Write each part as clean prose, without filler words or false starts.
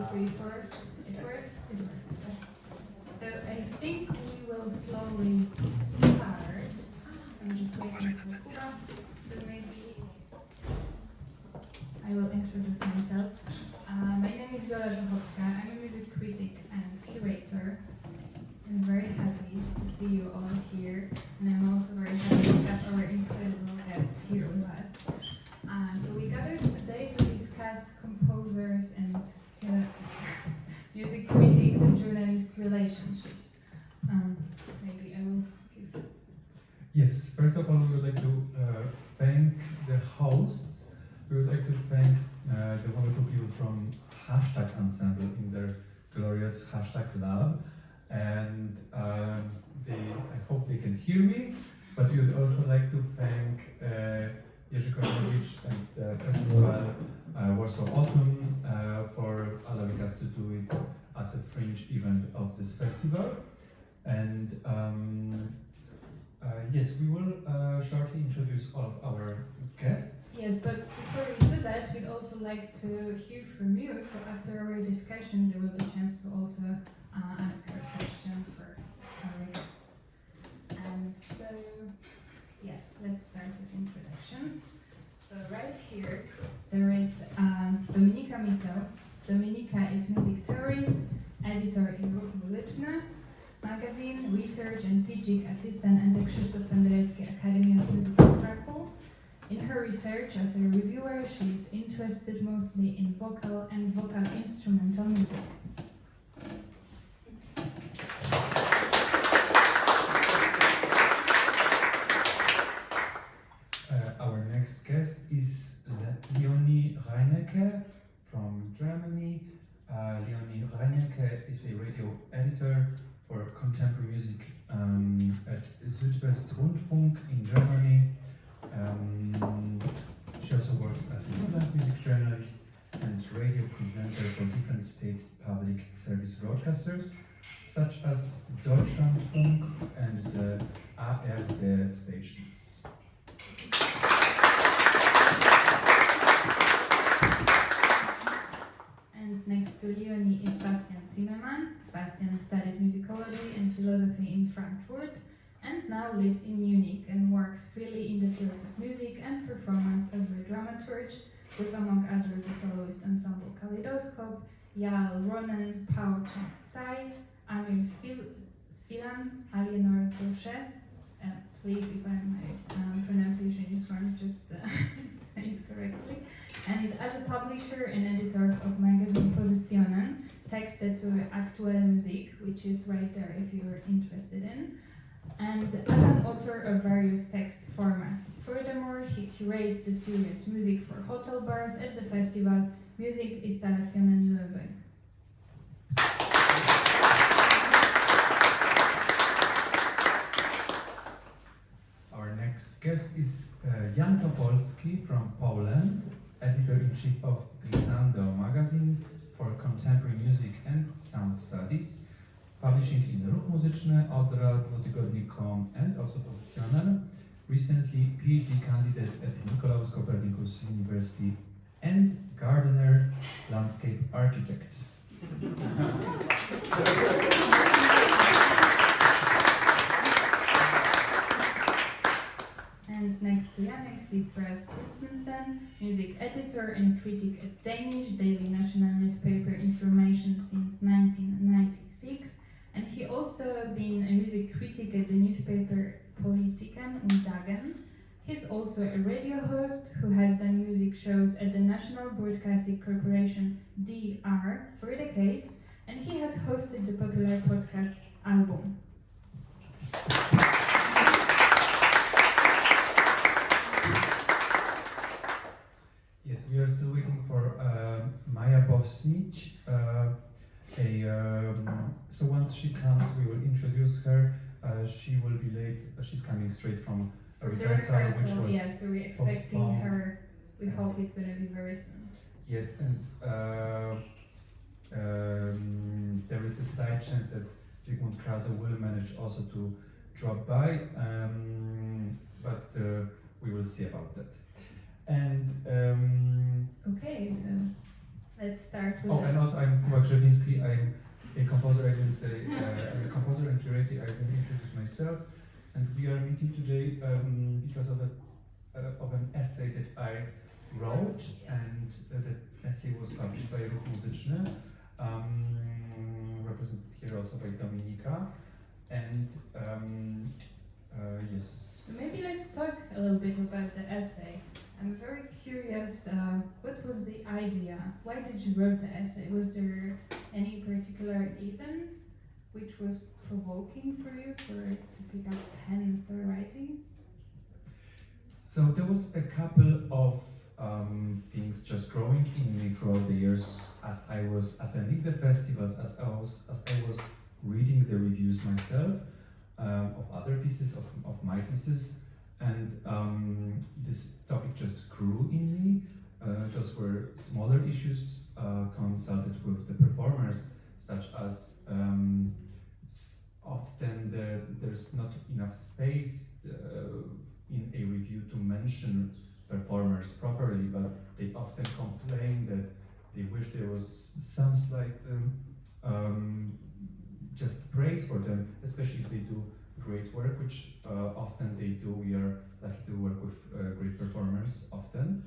3, 4. It works? It works. So I think we will slowly start. I'm just waiting for Kuba. So maybe I will introduce myself. My name is Żochowska. I'm a music critic and curator. I'm very happy to see you all here, and I'm also very happy to have our incredible guest here with us. So we gathered today to discuss composers and music critics and journalist relationships. Maybe I will give. Yes, first of all, we would like to thank the hosts. We would like to thank the wonderful people from Hashtag Ensemble in their glorious Hashtag Lab. And I hope they can hear me, but we would also like to thank Jerzy Kornowicz and the festival Warsaw Autumn for allowing us to do it as a fringe event of this festival. And yes, we will shortly introduce all of our guests. Yes, but before we do that, we'd also like to hear from you. So after our discussion, there will be a chance to also ask a question for our guests. And so, yes, let's start with introduction. So right here, there is Dominika Micał. Dominika is music theorist, editor in Ruch Muzyczny magazine, research and teaching assistant at the Krzysztof Penderecki Academy of Music in Krakow. In her research as a reviewer, she is interested mostly in vocal and vocal instrumental music. Our next guest is Leonie Reineke from Germany. Leonie Reineke is a radio editor for contemporary music at Südwestrundfunk in Germany. She also works as a freelance music journalist and radio presenter for different state public service broadcasters, such as Deutschlandfunk and the ARD stations. And next to Leonie is Bastian Zimmermann. Bastian studied musicology and philosophy in Frankfurt and now lives in Munich and works freely in the fields of music and performance as a dramaturg with, among others, the soloist ensemble Kaleidoscope, Yael Ronen, Paul Tsai, Amir Svilan, Alienor Touches. Please, if my pronunciation is wrong, just say it correctly. And as a publisher and editor of magazine Positionen, texted to Aktuelle Musik, which is right there if you're interested in, and as an author of various text formats. Furthermore, he curates the series Music for Hotel Bars at the festival Music Installationen Löwen. Our next guest is Jan Topolski from Poland, editor-in-chief of Glissando magazine for contemporary music and sound studies, publishing in Ruch Muzyczny, Odra, dwutygodnik.com and also Positionen. Recently PhD candidate at Nicolaus Copernicus University and gardener, landscape architect. And next to Janek sits Ralph Christensen, music editor and critic at Danish daily national newspaper Information since 1996, and he also been a music critic at the newspaper Politiken und Dagen. He's also a radio host who has done music shows at the National Broadcasting Corporation DR for decades, and he has hosted the popular podcast Album. Yes, we are still waiting for Maja Bosnić. So once she comes, we will introduce her. She will be late. She's coming straight from a rehearsal, which was so we're expecting postponed. her. We hope it's going to be very soon. Yes, and there is a slight chance that Sigmund Krause will manage also to drop by, but we will see about that. And Okay, so let's start start with Oh, and also I'm Kuba Krzewinski. I'm a composer. I didn't say I'm a composer and curator. I didn't introduce myself, and we are meeting today because of an essay that I wrote, and the essay was published by Ruch Muzyczny, represented here also by Dominika, and yes. So maybe let's talk a little bit about the essay. I'm very curious, what was the idea? Why did you write the essay? Was there any particular event which was provoking for you to pick up pen and start writing? So there was a couple of things just growing in me throughout the years as I was attending the festivals, as I was reading the reviews myself of other pieces, of my pieces, and this topic just grew in me. Those were smaller issues consulted with the performers, such as often there's not enough space in a review to mention performers properly, but they often complain that they wish there was some slight just praise for them, especially if they do great work, which often they do. We are lucky to work with great performers often.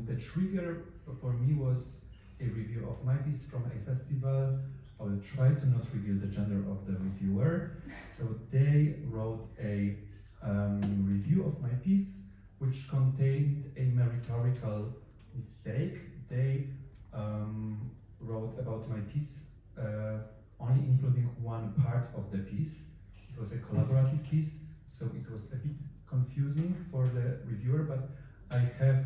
The trigger for me was a review of my piece from a festival. I will try to not reveal the gender of the reviewer. So they wrote a review of my piece, which contained a meritorical mistake. They wrote about my piece only including one part of the piece. It was a collaborative piece, so it was a bit confusing for the reviewer, but I have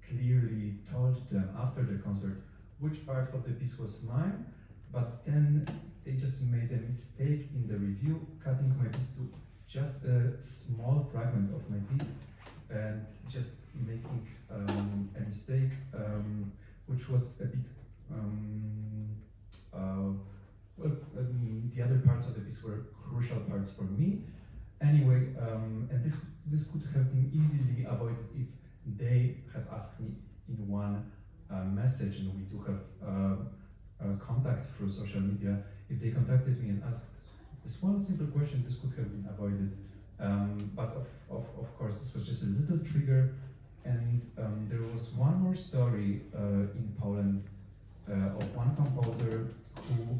clearly told them after the concert which part of the piece was mine, but then they just made a mistake in the review, cutting my piece to just a small fragment of my piece and just making a mistake, which was a bit the other parts of the piece were crucial parts for me. Anyway, and this could have been easily avoided if they had asked me in one message, and we do have contact through social media. If they contacted me and asked this one simple question, this could have been avoided. But of course, this was just a little trigger. And there was one more story in Poland of one composer who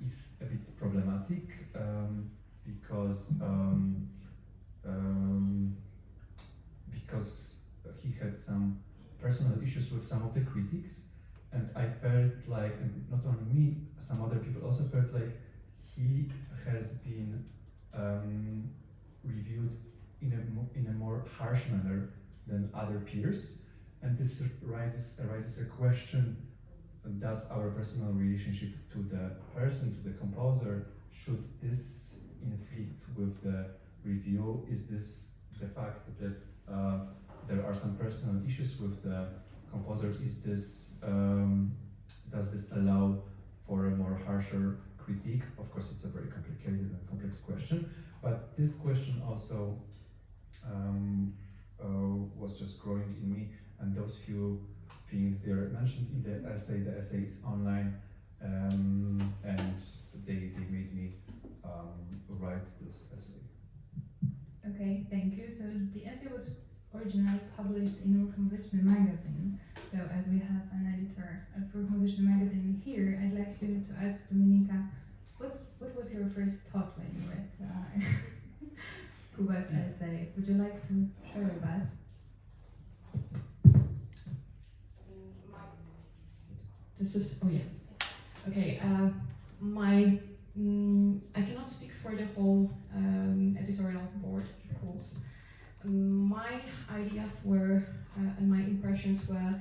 is a bit problematic because he had some personal issues with some of the critics, and I felt like, and not only me, some other people also felt like he has been reviewed in a more harsh manner than other peers, and this arises a question: does our personal relationship to the person, to the composer, should this inflict with the review? Is this the fact that there are some personal issues with the composer? Is this does this allow for a more harsher critique? Of course, it's a very complicated and complex question, but this question also was just growing in me, and those few things they are mentioned in the essay. The essay is online, and they made me write this essay. Okay, thank you. So the essay was originally published in Ruch Muzyczny magazine. So as we have an editor of Ruch Muzyczny magazine here, I'd like to ask Dominika, what was your first thought when you read Kuba's essay? Would you like to share with us? Oh yes. Okay, I cannot speak for the whole editorial board, of course. My ideas were, and my impressions were,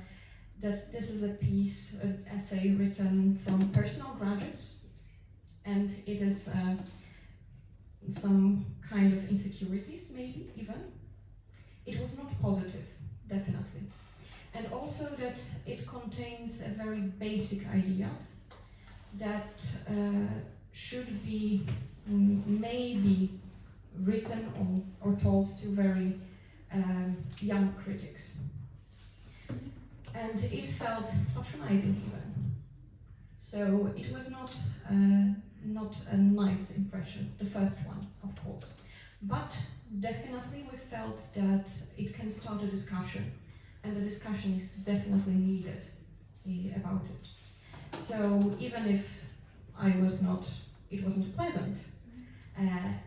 that this is a piece, an essay written from personal grudges, and it is some kind of insecurities, maybe even. It was not positive, definitely. And also that it contains a very basic ideas that should be maybe written or told to very young critics. And it felt patronizing even. So it was not a nice impression, the first one, of course. But definitely we felt that it can start a discussion, and the discussion is definitely needed about it. So even if it wasn't pleasant,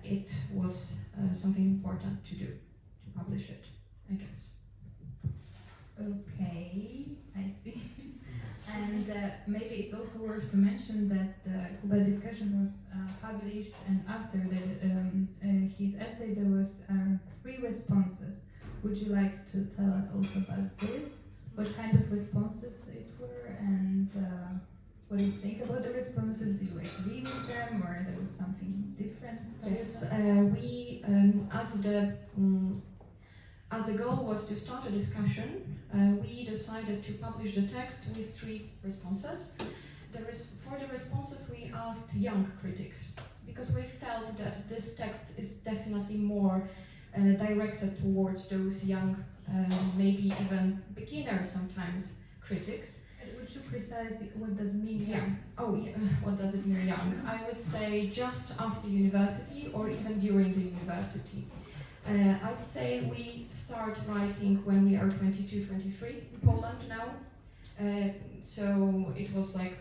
it was something important to do, to publish it, I guess. Okay, I see. And maybe it's also worth to mention that the Kuba discussion was published, and after his essay there was 3 responses. Would you like to tell us also about this? What kind of responses it were, and what do you think about the responses? Do you agree with them, or there was something different? Yes, we, as the goal was to start a discussion, we decided to publish the text with 3 responses. For the responses we asked young critics, because we felt that this text is definitely more directed towards those young, maybe even beginner sometimes, critics. Would you precise what does it mean? Yeah. Oh, yeah. What does it mean young? I would say just after university or even during the university. I'd say we start writing when we are 22, 23 in Poland now. So it was like,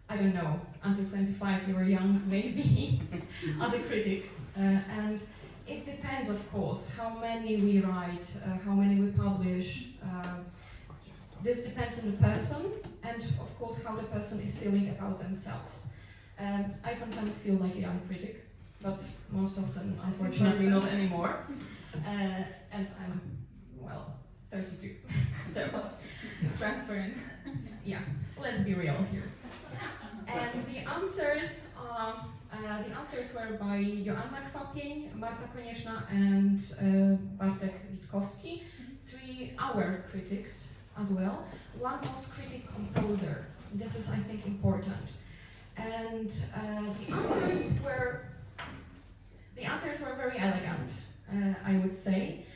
I don't know, until 25 you were young, maybe, as a critic. And it depends, of course, how many we write, how many we publish. This depends on the person, and of course how the person is feeling about themselves. I sometimes feel like a young critic, but most often, unfortunately, not anymore. And I'm, well, 32. So, Transparent. yeah, let's be real here. And the answers were by Joanna Kwapień, Marta Konieczna, and Bartek Witkowski, 3 our critics as well. One was critic-composer. This is, I think, important. And the answers were very elegant, I would say,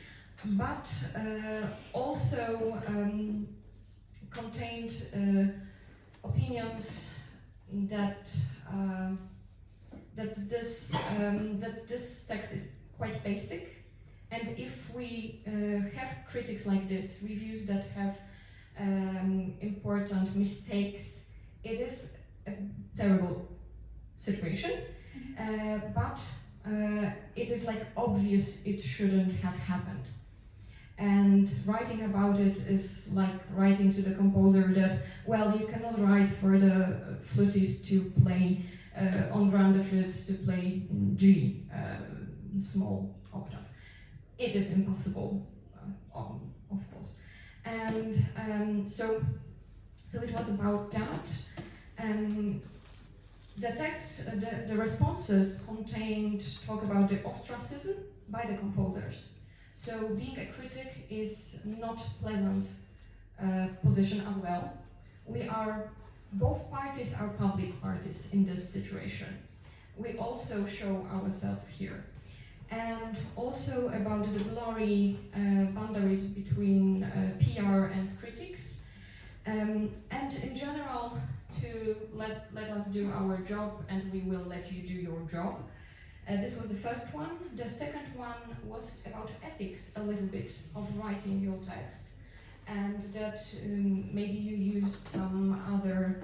but also contained opinions that this text is quite basic, and if we have critics like this, reviews that have important mistakes, it is a terrible situation, but it is like obvious it shouldn't have happened. And writing about it is like writing to the composer that, well, you cannot write for the flutist to play on grande flute to play G, small octave. It is impossible, of course. And so it was about that. The text, the responses contained talk about the ostracism by the composers. So being a critic is not pleasant position as well. Both parties are public parties in this situation. We also show ourselves here. And also about the blurry boundaries between PR and critics. And in general, to let us do our job, and we will let you do your job. This was the first one. The second one was about ethics, a little bit, of writing your text. And that maybe you used some other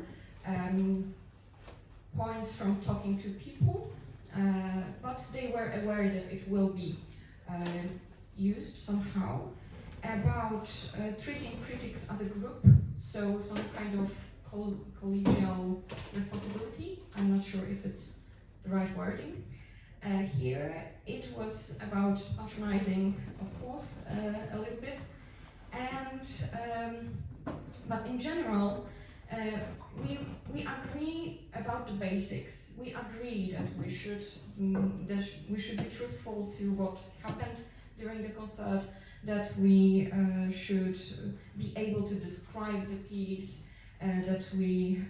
points from talking to people, but they were aware that it will be used somehow. About treating critics as a group, so some kind of collegial responsibility. I'm not sure if it's the right wording. Here it was about patronizing, of course, a little bit, and but in general, we agree about the basics. We agree that we should be truthful to what happened during the concert, that we should be able to describe the piece, that we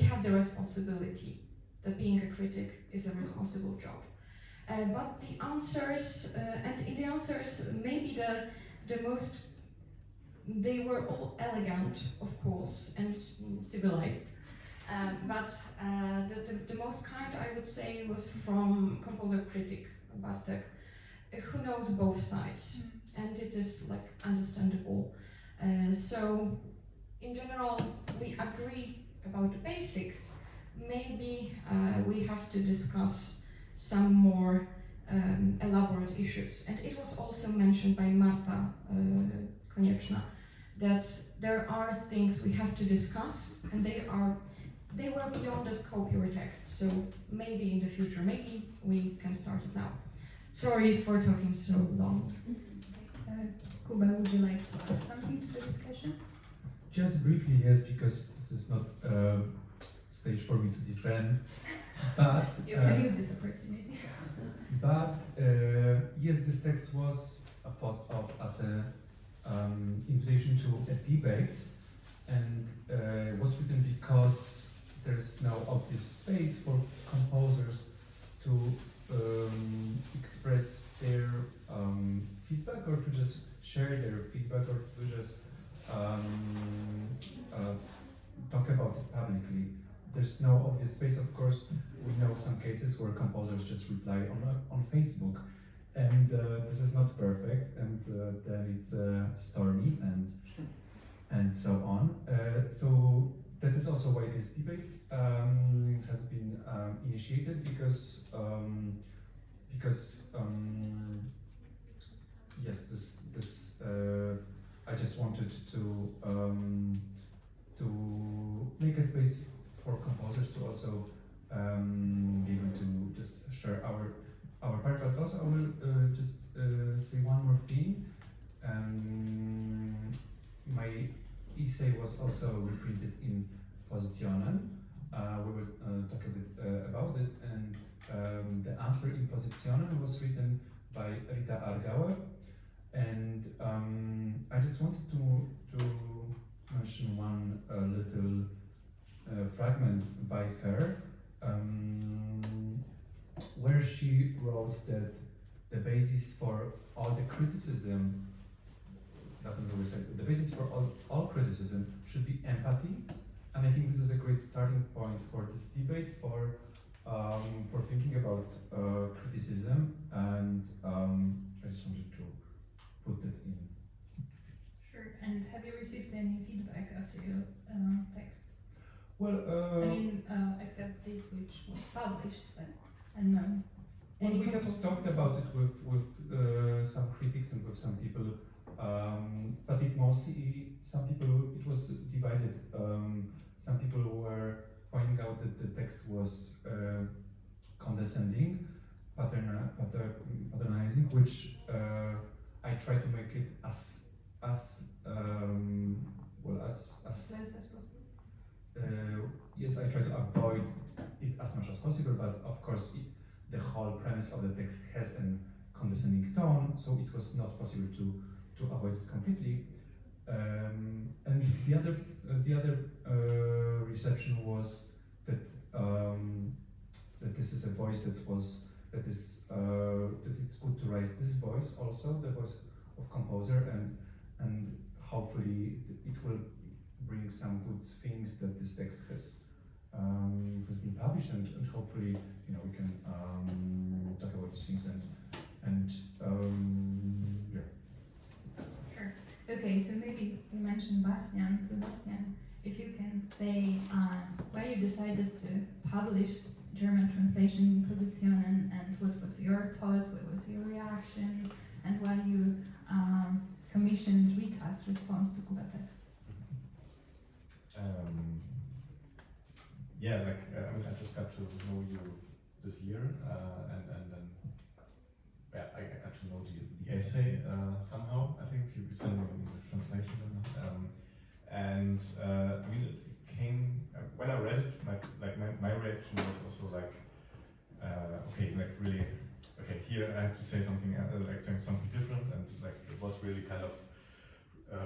have the responsibility, that being a critic is a responsible job. But the answers, and in the answers, maybe the most, they were all elegant, of course, and civilized. But the most kind, I would say, was from composer critic Bartek, who knows both sides, and it is like understandable. So, in general, we agree about the basics. Maybe we have to discuss some more elaborate issues. And it was also mentioned by Marta Konieczna that there are things we have to discuss, and they were beyond the scope of your text. So maybe in the future, maybe we can start it now. Sorry for talking so long. Kuba, would you like to add something to the discussion? Just briefly, yes, because this is not a stage for me to defend, but You can use this opportunity. but yes, this text was thought of as an invitation to a debate, and was written because there is no obvious space for composers to express their feedback, or to just share their feedback, or to just talk about it publicly. There's no obvious space. Of course, we know some cases where composers just reply on Facebook, and this is not perfect, and then it's stormy and so on. So that is also why this debate has been initiated, because yes, this I just wanted to make a space for composers to also be able to just share our part. But also I will just say one more thing. My essay was also reprinted in Positionen. We will talk a bit about it, and the answer in Positionen was written by Rita Argauer, and I just wanted to mention one little fragment by her, where she wrote that the basis for all the criticism, doesn't really say, the basis for all criticism should be empathy, and I think this is a great starting point for this debate, for thinking about criticism, and I just wanted to put that in. Sure. And have you received any feedback after your text? Well, I mean, except this which was published, but I don't know. well, Any we have proposal? talked about it with some critics and with some people, but it mostly, some people, it was divided. Some people were pointing out that the text was condescending, patronizing, which I try to make it as well as Less as possible. yes, I try to avoid it as much as possible, but of course the whole premise of the text has a condescending tone, so it was not possible to avoid it completely. And the other reception was that that this is a voice that it's good to raise this voice also, the voice of composer, and hopefully it will bring some good things that this text has been published, and hopefully we can talk about these things and yeah. Sure. Okay, so maybe you mentioned Bastian. So Bastian, if you can say why you decided to publish German translation in Positionen, and what was your thoughts, what was your reaction, and why you commissioned Rita's response to Kuba text. Yeah, like I mean, I just got to know you this year, and then yeah, I got to know the essay somehow. I think you sent me an English translation, and I mean, it came when I read it. My reaction was also like, okay, like really, okay, here I have to say something like something different, and like it was really kind of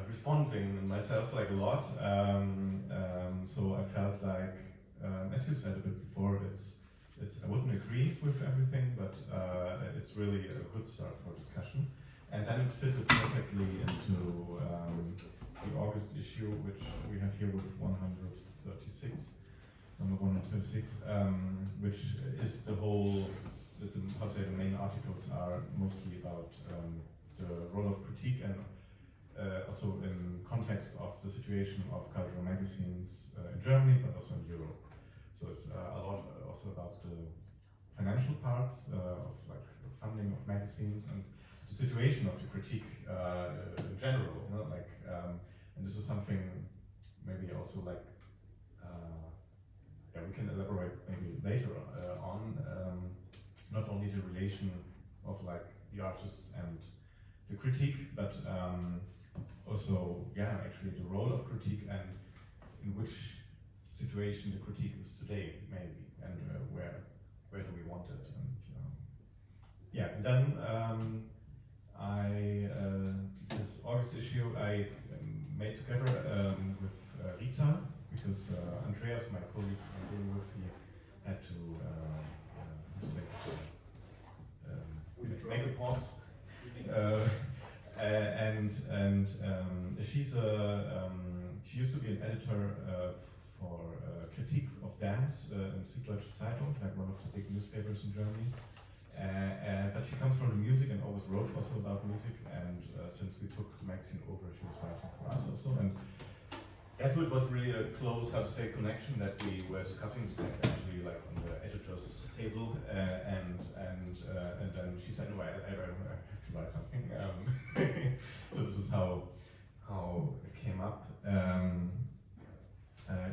responding myself like a lot. So I felt like, as you said a bit before, it's I wouldn't agree with everything, but it's really a good start for discussion. And then it fitted perfectly into the August issue, which we have here with 136, number 136, which is the whole, how to say, the main articles are mostly about the role of critique and also in context of the situation of cultural magazines in Germany, but also in Europe. So it's a lot also about the financial parts of like funding of magazines and the situation of the critique in general. You know, like, and this is something maybe also like yeah, we can elaborate maybe later on. Not only the relation of like the artist and the critique, but also yeah, actually the role of critique and in which situation the critique is today, maybe, and where do we want it? And yeah, and then this August issue I made together with Rita, because Andreas, my colleague I'm dealing with, he had to make a pause. And she used to be an editor for critique of dance in Süddeutsche Zeitung, like one of the big newspapers in Germany. But she comes from the music and always wrote also about music. And since we took the magazine over, she was writing for us also. And yeah, so it was really a close, how to say, connection that we were discussing this text actually like on the editor's table. And then she said, no, I have to write something. So this is how it came up.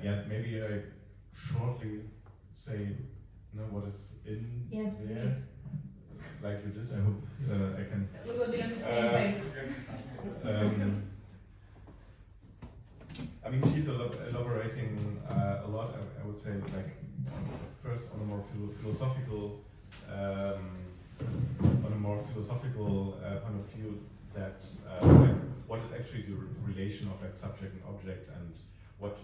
Yeah, maybe I shortly say, what is in Yes, there, please. like you did. I hope I can. We will be on the same page. I mean, she's elaborating a lot. I would say, like first on a more philosophical, point of view, that like, what is actually the relation of like subject and object, and what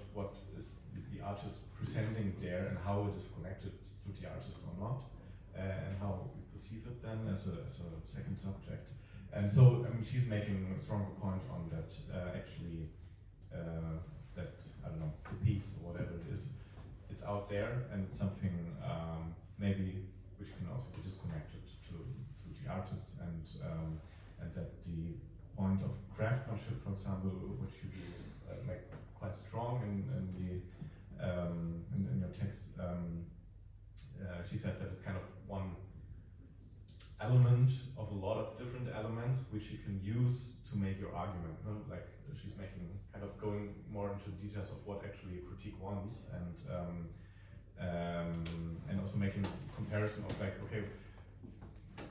is the artist presenting there, and how it is connected to the artist or not, and how we perceive it then as a second subject. And so, I mean, she's making a stronger point on that. Actually, that I don't know, the piece or whatever it is, it's out there, and it's something maybe which can also be disconnected to the artist, and that the point of craftsmanship, for example, which you make quite strong in your text. She says that it's kind of one element of a lot of different elements which you can use to make your argument. No? Like she's making kind of going more into details of what actually a critique wants, and also making comparison of like, okay,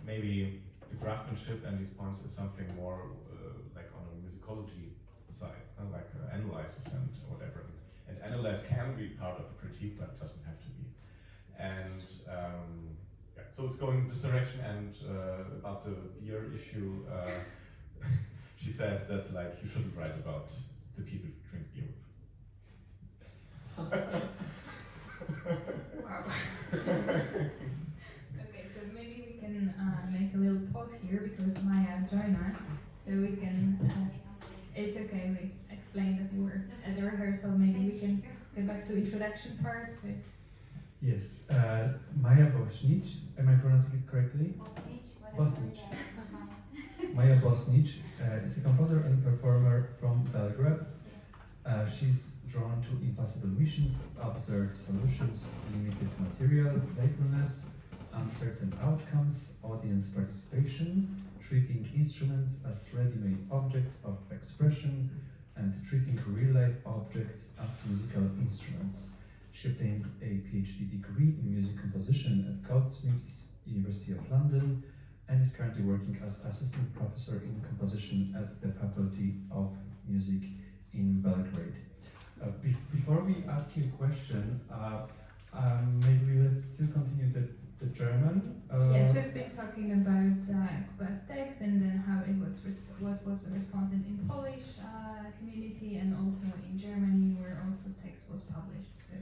maybe the craftsmanship and these points is something more like on a musicology side, like analysis and whatever. And analyze can be part of a critique, but it doesn't have to be. And yeah, so it's going this direction. And about the beer issue, she says that like you shouldn't write about the people who drink beer with. Wow. Okay, so maybe we can make a little pause here because Maya joined us, so we can. It's okay. We explained that you were at the rehearsal. Maybe we can get back to introduction part. So. Yes, Maja Bosnić. Am I pronouncing it correctly? Bosnić. Maja Bosnić is a composer and performer from Belgrade. She's drawn to impossible missions, absurd solutions, limited material, playfulness, uncertain outcomes, audience participation, treating instruments as ready-made objects of expression, and treating real-life objects as musical instruments. She obtained a PhD degree in music composition at Goldsmiths, University of London, and is currently working as assistant professor in composition at the Faculty of Music in Belgrade. Before we ask you a question, maybe let's still continue the German. Yes, we've been talking about Kuba's text and then how it was what was the response in Polish community and also in Germany where also text was published. So.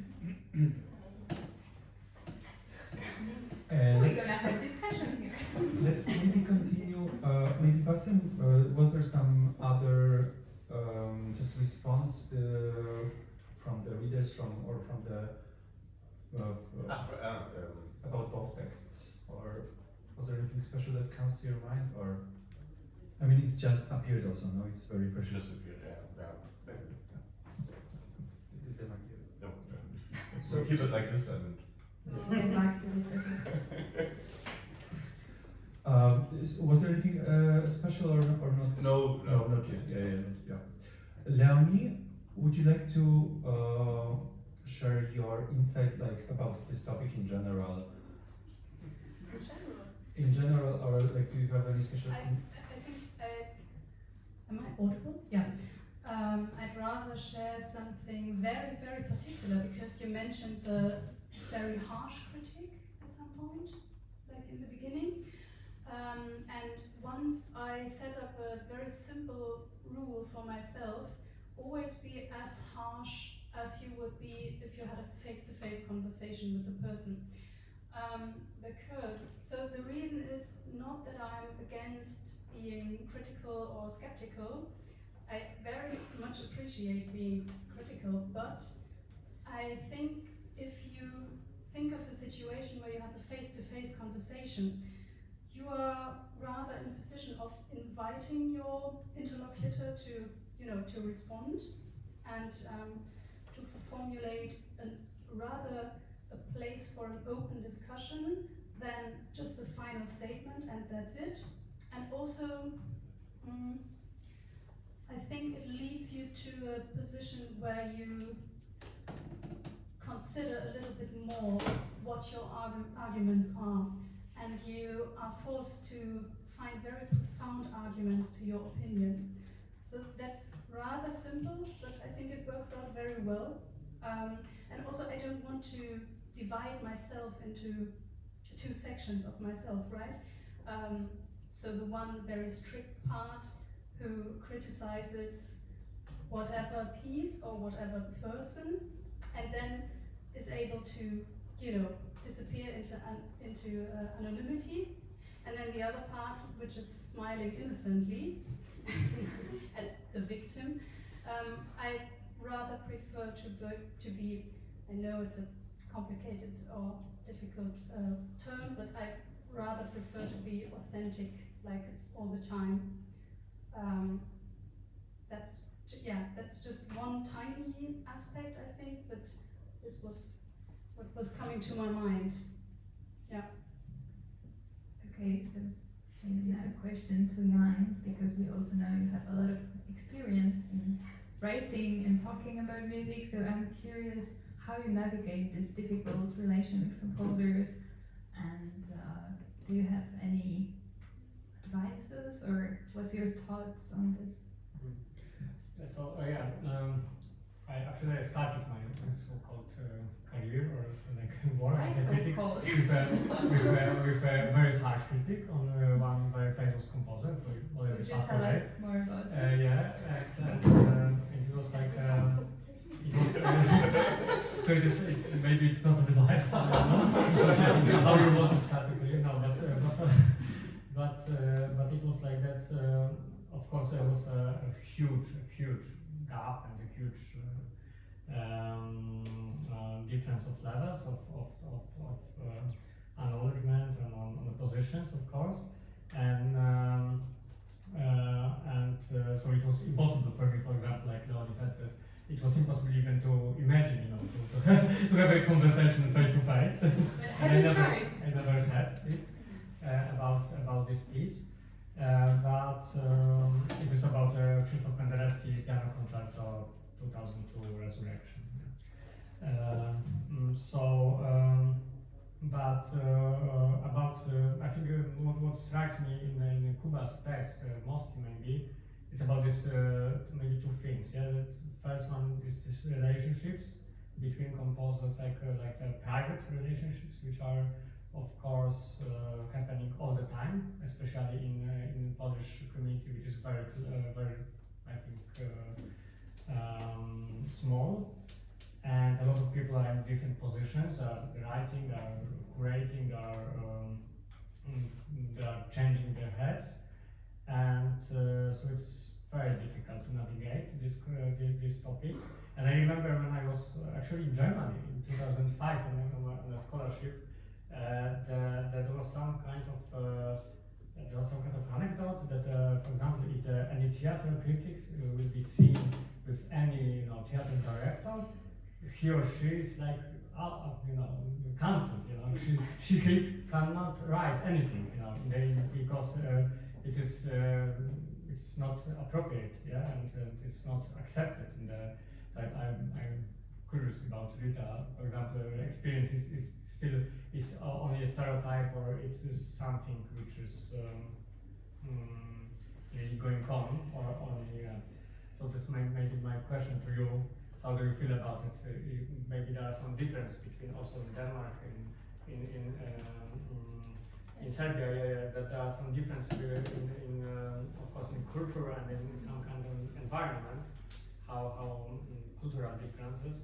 Bastian, was there some other just response from the readers or from the about both texts, or was there anything special that comes to your mind, or I mean it's just appeared also, no, it's very fresh. Just appeared, yeah. No, so keep it like this and. We'll get back to this, okay. Was there anything special or not? No, not yet. Yeah. Leonie, would you like to share your insight, like about this topic in general? In general, or like, do you have any special? I think. Am I audible? Yeah. I'd rather share something very, very particular, because you mentioned the very harsh critique at some point, like in the beginning. And once I set up a very simple rule for myself: always be as harsh as you would be if you had a face-to-face conversation with a person. So the reason is not that I'm against being critical or skeptical. I very much appreciate being critical, but I think if you think of a situation where you have a face-to-face conversation, you are rather in a position of inviting your interlocutor to respond and to formulate a place for an open discussion than just a final statement and that's it. And also, I think it leads you to a position where you consider a little bit more what your arguments are, and you are forced to find very profound arguments to your opinion. So that's rather simple, but I think it works out very well. And also, I don't want to divide myself into two sections of myself, right? So the one very strict part who criticizes whatever piece or whatever person, and then is able to, disappear into anonymity, and then the other part, which is smiling innocently at the victim. I rather prefer to be. I know it's a complicated or difficult term, but I rather prefer to be authentic, like all the time. That's just one tiny aspect, I think, but this was what was coming to my mind. Yeah. Okay, so maybe now a question to Jan, because we also know you have a lot of experience in writing and talking about music, so I'm curious how you navigate this difficult relation with composers, and do you have any advices, or what's your thoughts on this? So I actually started my so-called career or like work Why as a so critic cold? with a very harsh critic on one very famous composer who already Would you passed tell away. us more about this? And it was like it was so maybe it's not a device. I don't know how you want to start a career. No, but it was like that. Of course, there was a huge gap and a huge difference of levels of acknowledgement and on the positions, of course, and so it was impossible for me, for example, like Leonie said, it was impossible even to imagine, to have a conversation face to face. Have you tried? I never had it about this piece. But it is about Krzysztof Penderecki piano concerto 2002 Resurrection. I think what strikes me in Kuba's text mostly maybe it's about this maybe two things. Yeah, the first one is these relationships between composers, like private relationships, which are of course happening all the time, especially in Polish community, which is very I think small, and a lot of people are in different positions, are writing, are curating, are changing their heads, and very difficult to navigate this topic. And I remember when I was actually in Germany in 2005 on a scholarship, there was some kind of anecdote that, for example, if any theater critics will be seen with any theater director, he or she is like cancelled. She cannot write anything, because it's not appropriate, and it's not accepted in the. So I'm curious about Rita, for example, experience is still only a stereotype, or it is something which is really going on, or only. So this may be my question to you. How do you feel about it? Maybe there are some difference between also in Denmark and in Serbia, that there are some difference in of course in culture and in some kind of environment, how cultural differences,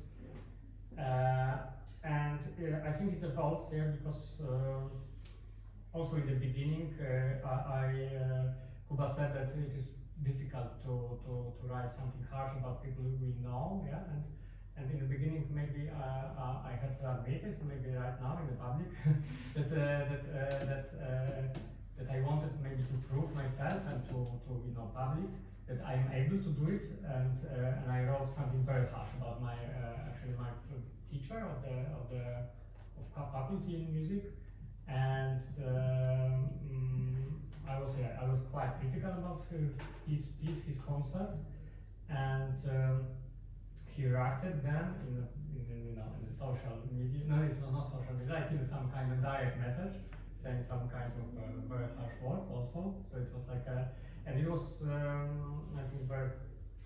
and I think it evolves there because also in the beginning Kuba said that it is difficult to write something harsh about people we know, and in the beginning maybe I have to admit it, maybe right now in the public, that I wanted maybe to prove myself and to public that I'm able to do it, and I wrote something very harsh about my actually my teacher of faculty in music, and I was quite critical about his piece, his concert, and he reacted then in the social media. No, it's not social media. Like in some kind of direct message, saying some kind of very harsh words also. So it was like and it was I think very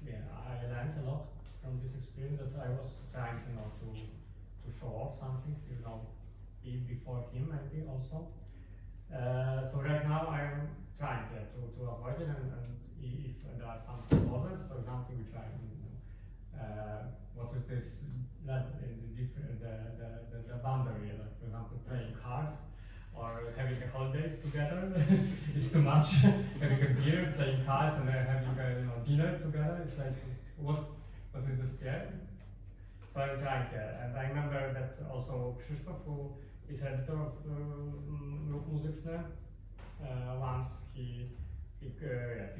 I learned a lot from this experience, that I was trying to show off something, before him maybe also. So right now I'm trying to avoid it, and if there are some proposals, for example, we try what is this the boundary, like for example playing cards or having the holidays together is too much. Having a beer, playing cards, and having a dinner together, it's like what is the scale? So I'm trying, and I remember that also Krzysztof, who is editor of Ruch Muzyczny, once he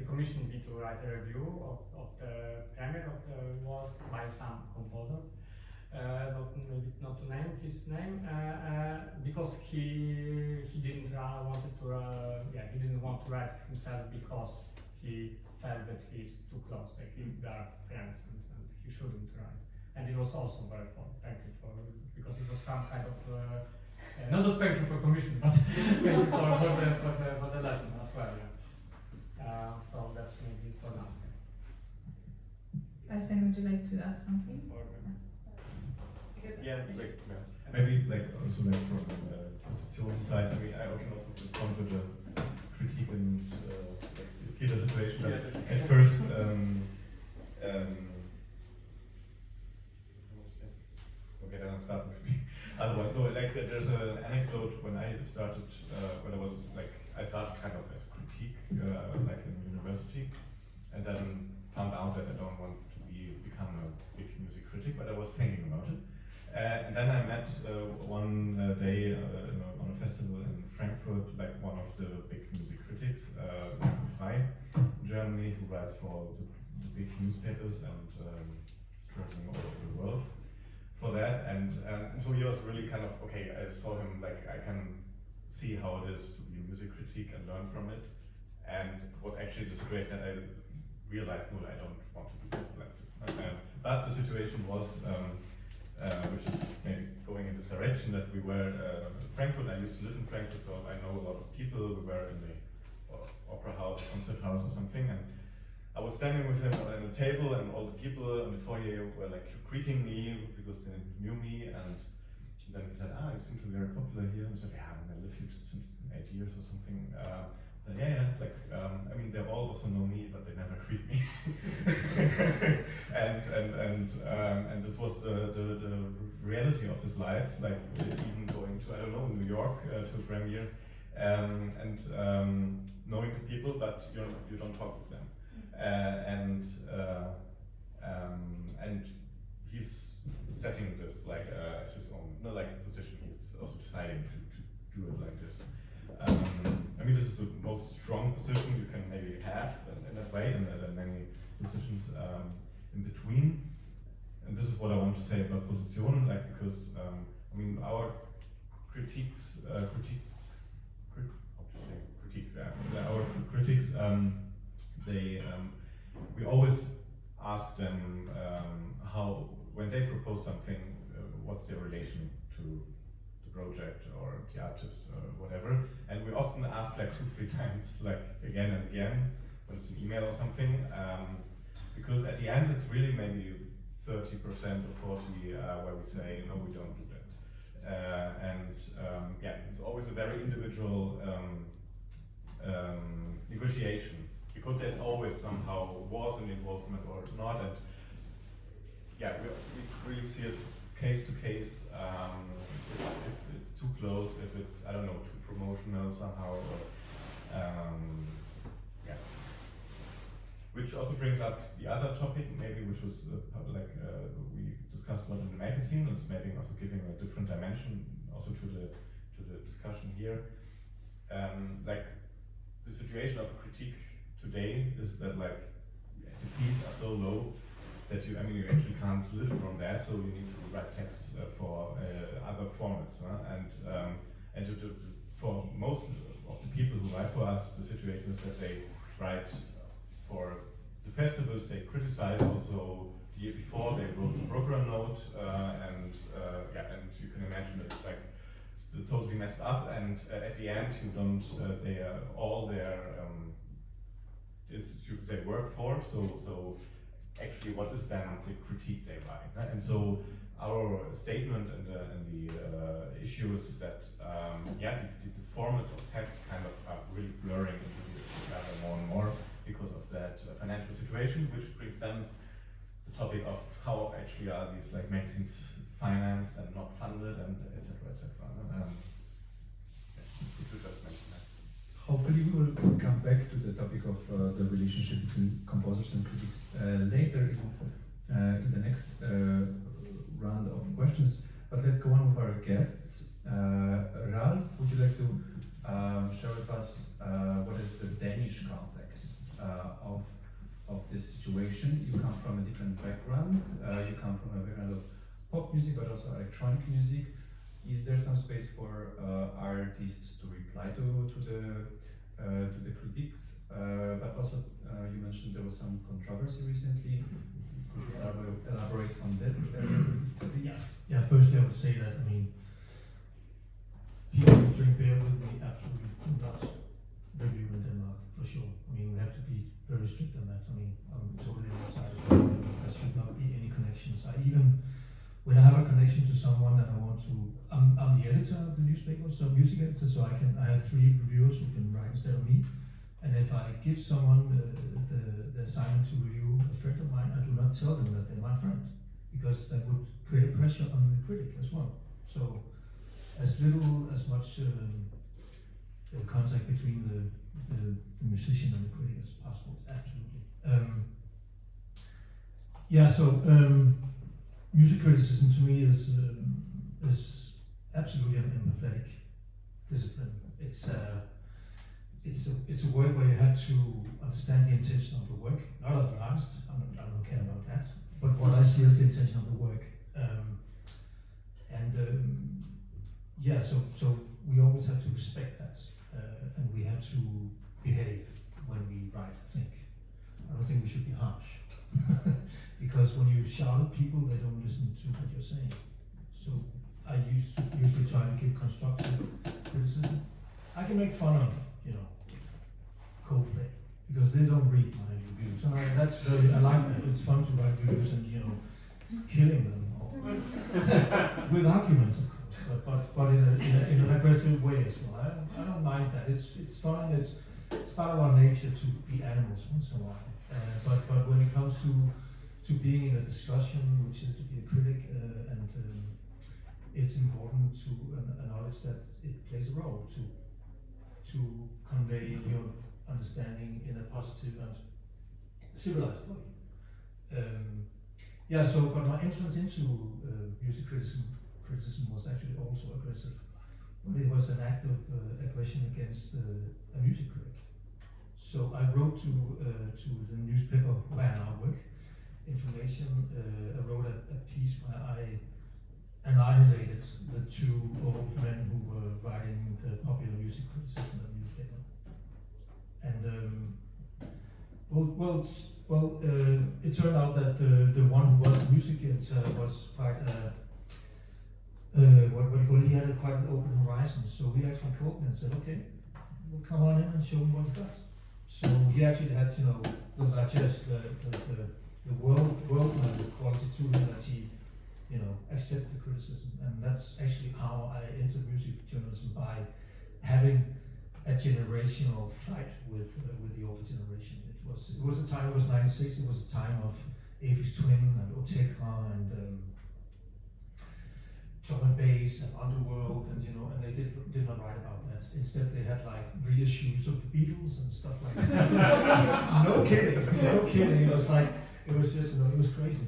commissioned me to write a review of the premiere of the works by some composer, not to name his name, because he didn't he didn't want to write himself because he felt that he's too close, like they are friends, and he shouldn't write. And it was also very thank you because it was some kind of not a thank you for commission, but thank you for the lesson as well. So that's maybe for now. Bastian, would you like to add something? Maybe also from the Positionen side. I mean, I can also respond to the critique and the theater situation. But at first, okay, then I'll start with me. Otherwise, no, there's an anecdote when I started, when I started kind of as critique, like in university, and then found out that I don't want to become a big music critic, but I was thinking about it. And then I met one day on a festival in Frankfurt, like one of the big music critics, in Germany, who writes for the big newspapers and traveling all over the world for that. And so he was really kind of, okay, I saw him like, I can see how it is to be a music critic and learn from it. And it was actually the situation that I realized, no, I don't want to do like this. But the situation was, which is maybe going in this direction, that we were in Frankfurt. I used to live in Frankfurt, so I know a lot of people. We were in the opera house, concert house or something, and I was standing with him at a table, and all the people in the foyer were like greeting me because they knew me, and then he said, you seem to be very popular here. And I said, yeah, I live here since 8 years or something. I mean, they all also know me, but they never greet me. and this was the reality of his life, like even going to, I don't know, New York to a premiere, and knowing the people, but you don't talk with them. and he's setting this like as his own, not like a position. He's also deciding to do it like this. I mean, this is the most strong position you can maybe have in that way, and there are many positions in between. And this is what I want to say about Positionen, like because I mean our critiques, our critics, we always ask them how, when they propose something, what's their relation to the project or the artist or whatever, and we often ask like 2-3 times, like again and again, when it's an email or something, because at the end it's really maybe 30% or 40 where we say no, we don't do that, yeah, it's always a very individual negotiation, because there's always somehow was an involvement or not, and yeah, we really see it case to case, if it's too close, if it's, I don't know, too promotional somehow, or yeah. Which also brings up the other topic, maybe, which was we discussed a lot in the magazine. It's maybe also giving a different dimension also to the discussion here. Like the situation of critique today is that like the fees are so low that you actually can't live from that. So you need to write texts for other formats, and for most of the people who write for us, the situation is that they write for the festivals. They criticize also the year before. They wrote the program note, and you can imagine it's like it's totally messed up. And at the end, you don't. They are all their institutes they work for. So actually, what is then the critique they write? Right? And so our statement and the issue is that the formats of text kind of are really blurring into each other more and more because of that financial situation, which brings then the topic of how actually are these like magazines financed and not funded, and etc. To just mention that. Hopefully we will come back to the topic of the relationship between composers and critics later in the next round of questions. But let's go on with our guests. Ralph, would you like to share with us what is the Danish context of this situation? You come from a different background. You come from a background of pop music, but also electronic music. Is there some space for artists to reply to the critics? But also, you mentioned there was some controversy recently. Could you elaborate on that? Yeah. Firstly, I would say that people who drink beer will be absolutely not review in Denmark for sure. We have to be very strict on that. I'm totally outside of that. There should not be any connections. When I have a connection to someone and I want to, I'm the editor of the newspaper, so music editor, so I have 3 reviewers who can write instead of me. And if I give someone the assignment to review a friend of mine, I do not tell them that they're my friend, because that would create a pressure on the critic as well. So as much contact between the musician and the critic as possible, absolutely. Music criticism to me is absolutely an empathetic discipline. It's a work where you have to understand the intention of the work, not of the artist. I don't care about that, but what I see as the intention of the work. So we always have to respect that, and we have to behave when we write. I don't think we should be harsh, because when you shout at people, they don't listen to what you're saying. So I usually try to give constructive criticism. I can make fun of, Coldplay, because they don't read my reviews. And I like that. It's fun to write reviews and, killing them with arguments, of course, but in an aggressive way as well. I don't mind that. It's fun. It's part of our nature to be animals once in a while. But when it comes to being in a discussion, which is to be a critic, it's important to acknowledge that it plays a role to convey your understanding in a positive and civilized way. Yeah, so but my entrance into music criticism was actually also aggressive, but it was an act of aggression against a music critic. So I wrote to the newspaper where I now work, Information. I wrote a piece where I annihilated the two old men who were writing the popular music criticism of the newspaper. And it turned out that the one who was a music editor was quite he had quite an open horizon. So he actually called me and said, "Okay, well, come on in and show me what you got." So he actually had, not just the world quality to him that he, accept the criticism. And that's actually how I entered music journalism, by having a generational fight with the older generation. It was a time, it was 96, it was a time of Aphex Twin and Otekra and drum and bass and Underworld, and they did not write about that. Instead they had like reissues of the Beatles and stuff like that. No kidding. It was just, it was crazy.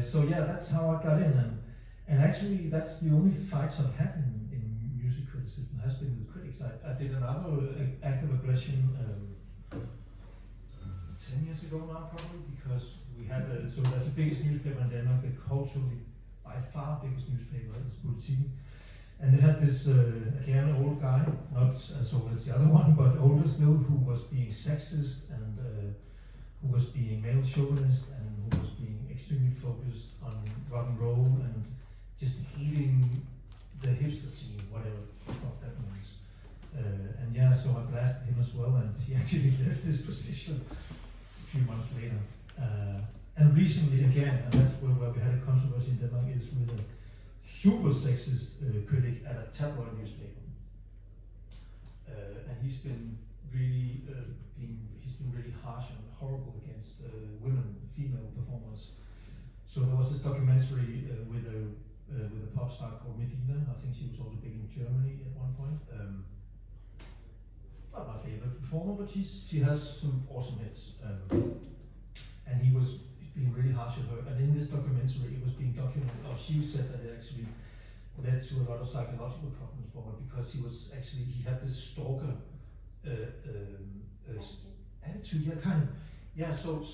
So yeah, that's how I got in, and actually that's the only fights I've had in music criticism has been with critics. I did another act of aggression 10 years ago now probably, because we had so that's the biggest newspaper in Denmark, the culturally by far biggest newspaper is Positionen, and they had this again old guy, not as old as the other one, but older still, who was being sexist and who was being male chauvinist and who was being extremely focused on rock and roll and just hating the hipster scene, whatever the fuck that means. And yeah, so I blasted him as well, and he actually left his position a few months later. And recently again, and that's where we had a controversy in Denmark, is with a super sexist critic at a tabloid newspaper. And he's been really harsh and horrible against women, female performers. So there was this documentary with a pop star called Medina. I think she was also big in Germany at one point. Not my favorite performer, but she has some awesome hits. And he was being really harsh at her. And in this documentary, it was being documented, or she said that it actually led to a lot of psychological problems for her, because he had this stalker attitude. Yeah, kind of. Yeah. So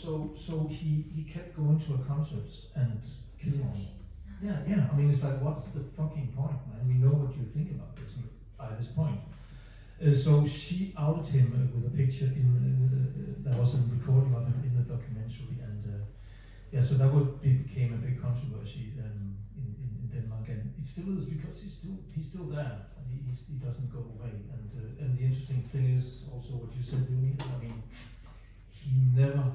he kept going to her concerts and killing her. Yeah. I mean, it's like, what's the fucking point, man? We know what you think about this by this point. So she outed him with a picture that was a recording of him in the documentary, and so that became a big controversy in Denmark, and it still is, because he's still there, and he doesn't go away. And the interesting thing is also what you said, Leonie. I mean, he never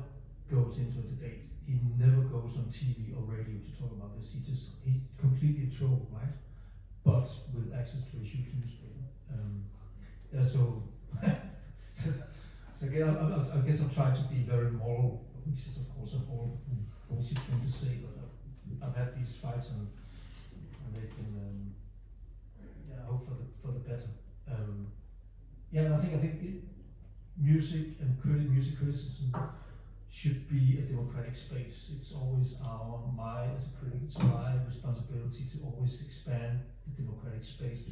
goes into a debate. He never goes on TV or radio to talk about this. He's completely a troll, right? But with access to a huge newspaper. So again, I guess I've tried to be very moral, which is of course a horrible bullshit thing to say, but I've had these fights and they've been, I hope for the better. And I think music and music criticism should be a democratic space. It's always as a critic, it's my responsibility to always expand the democratic space, to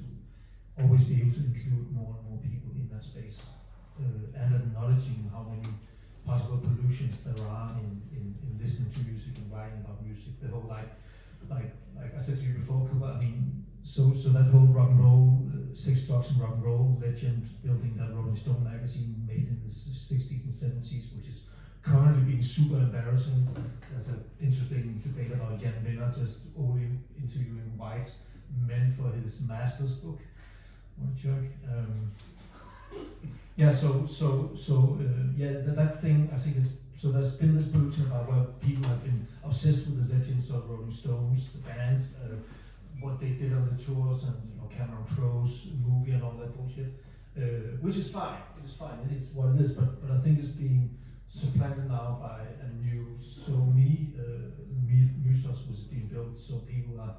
always be able to include more and more people in that space, and acknowledging how many possible pollutions there are in listening to music and writing about music. The whole like I said to you before, Kuba, I mean, so that whole rock and roll, sex, drugs and rock and roll legend building that Rolling Stone magazine made in the 60s and 70s, which is currently being super embarrassing. There's an interesting debate about Jan Wenner just only interviewing white men for his master's book. What a jerk. That thing, I think, so there's been this pollution about where people have been obsessed with the legends of Rolling Stones, the band, what they did on the tours, and Cameron Crowe's movie and all that bullshit, which is fine. It's fine. It's what it is. But I think it's being supplanted now by a new mythos was being built, so people are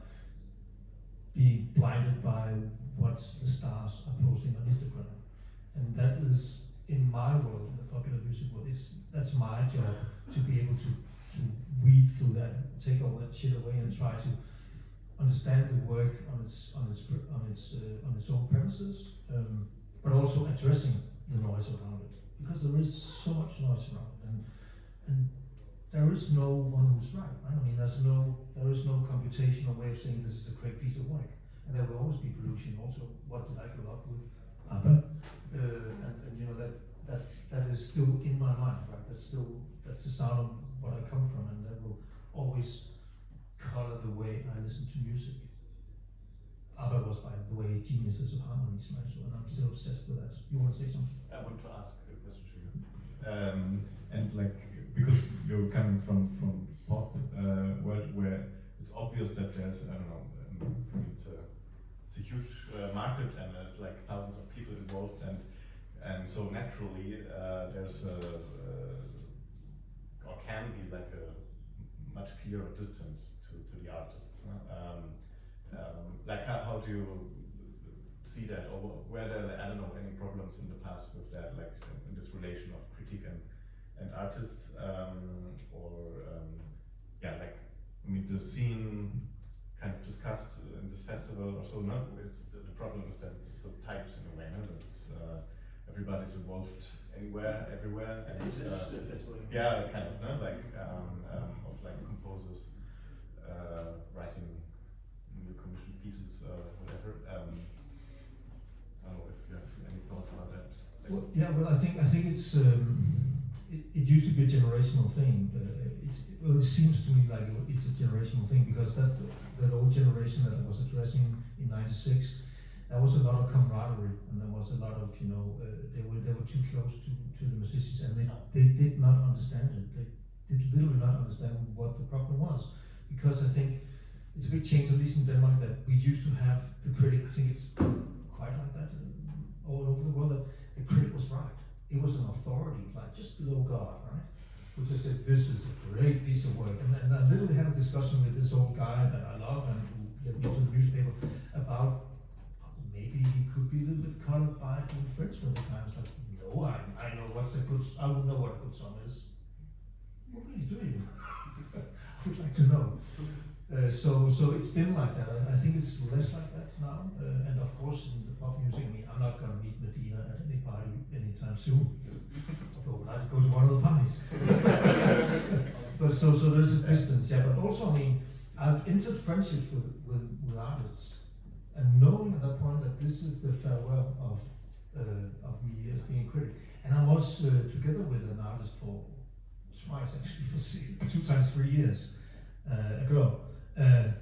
being blinded by what the stars are posting on Instagram. And that is, in my world, in the popular music world, that's my job to be able to weed through that, take all that shit away, and try to understand the work on its own premises, but also addressing the noise around it, because there is so much noise around it, and there is no one who's right. I mean, there is no computational way of saying this is a great piece of work, and there will always be pollution. Also, what did I grow up with? And you know that is still in my mind, right? That's the sound of what I come from, and that will always color the way I listen to music. ABBA was, by the way, geniuses of harmonies, right? So, and I'm still obsessed with that. You want to say something? I want to ask a question to you. And like, because you're coming from pop world where it's obvious that there's, I don't know, it's a huge market, and there's like thousands of people involved, and so naturally there's or can be like a much clearer distance to the artists. Like how do you see that, or were there, I don't know, any problems in the past with that, like in this relation of critique and artists, yeah, like, I mean, the scene kind of discussed in this festival or so, no, it's, the problem is that it's so tight in a way, no? That it's, everybody's involved anywhere, everywhere, and yeah, kind of, no? Like, of like composers writing new commissioned pieces, whatever. I don't know if you have any thoughts about that. Like, well, yeah, well, I think it's it used to be a generational thing. Well, it seems to me like it's a generational thing, because that old generation that I was addressing in '96, there was a lot of camaraderie, and there was a lot of, you know, they were too close to the musicians, and they did not understand it. They did literally not understand what the problem was, because I think it's a big change, at least in Denmark, that we used to have the critic. I think it's quite like that all over the world, that the critic was right. It was an authority, like just below God, right? Who just said, this is a great piece of work. And I literally had a discussion with this old guy that I love and who led me to the newspaper about maybe he could be a little bit colored by infringement at times. Like, no, I know what's a good, I will know what a good song is. What really do you? I would like to know. So it's been like that. I think it's less like that now. And of course, in the pop music, I mean, I'm not going to meet Medina at any party anytime soon. Although I'd like to go to one of the parties. But so there's a distance, yeah. But also, I mean, I've entered friendships with artists, and knowing at that point that this is the farewell of me as being a critic. And I was together with an artist for twice, actually, for 2 times 3 years ago. And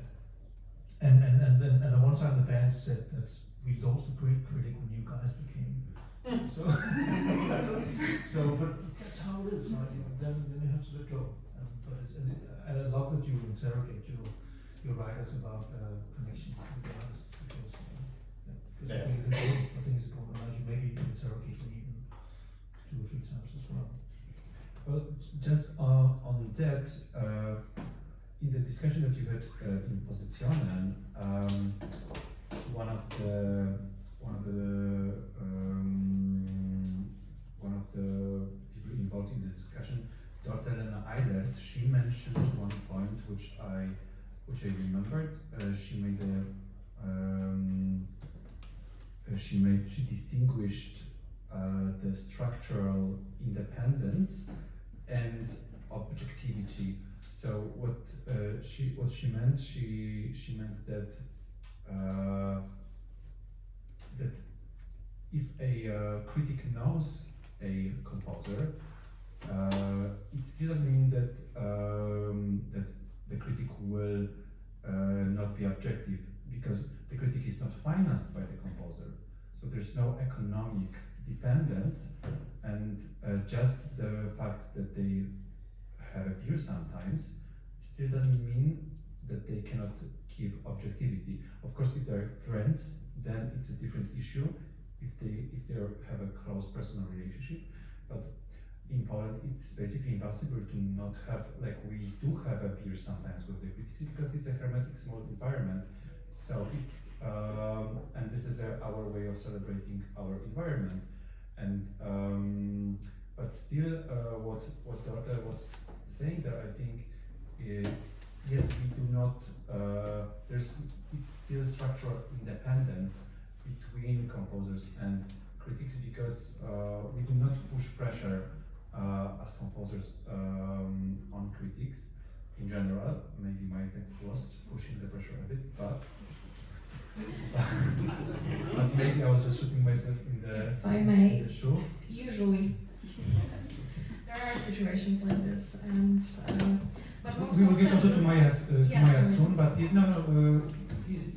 at one time the band said that we lost a great critic when you guys became. So but that's how it is, right? Then you have to let go. And I love that you interrogate your writers about connection with the artists, because I think it's important. I think it's important, and I should maybe interrogate them even 2 or 3 times as well. Well, just on that, in the discussion that you had in Positionen, one of the people involved in the discussion, Dr. Lena Eilers, she mentioned one point which I remembered. She distinguished the structural independence and objectivity. So what she meant, she meant that that if a critic knows a composer, it still doesn't mean that that the critic will not be objective, because the critic is not financed by the composer. So there's no economic dependence, and just the fact that they have a view sometimes still doesn't mean that they cannot keep objectivity. Of course, if they're friends, then it's a different issue. If they have a close personal relationship, but in Poland it's basically impossible to not have, like, we do have a beer sometimes with the critics, because it's a hermetic small environment. So it's and this is our way of celebrating our environment. And But still, what Dorota was saying there, I think, yes, we do not. It's still structural independence between composers and critics because we do not push pressure as composers on critics in general. Maybe my text was pushing the pressure a bit, but but maybe I was just shooting myself in If I may, the shoe. usually there are situations like this, and but most We will get often- also to Maya's Yes, soon, but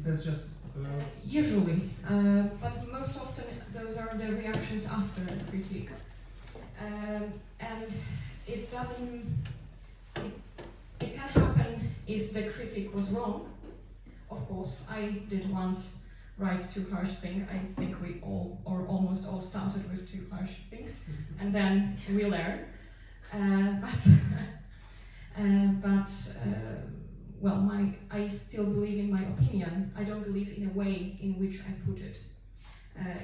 that's just. Usually, but most often those are the reactions after a critique, and it doesn't. It can happen if the critic was wrong. Of course, I did once write too harsh thing. I think we all, or almost all, started with too harsh things, and then we learn. Well, I still believe in my opinion. I don't believe in a way in which I put it.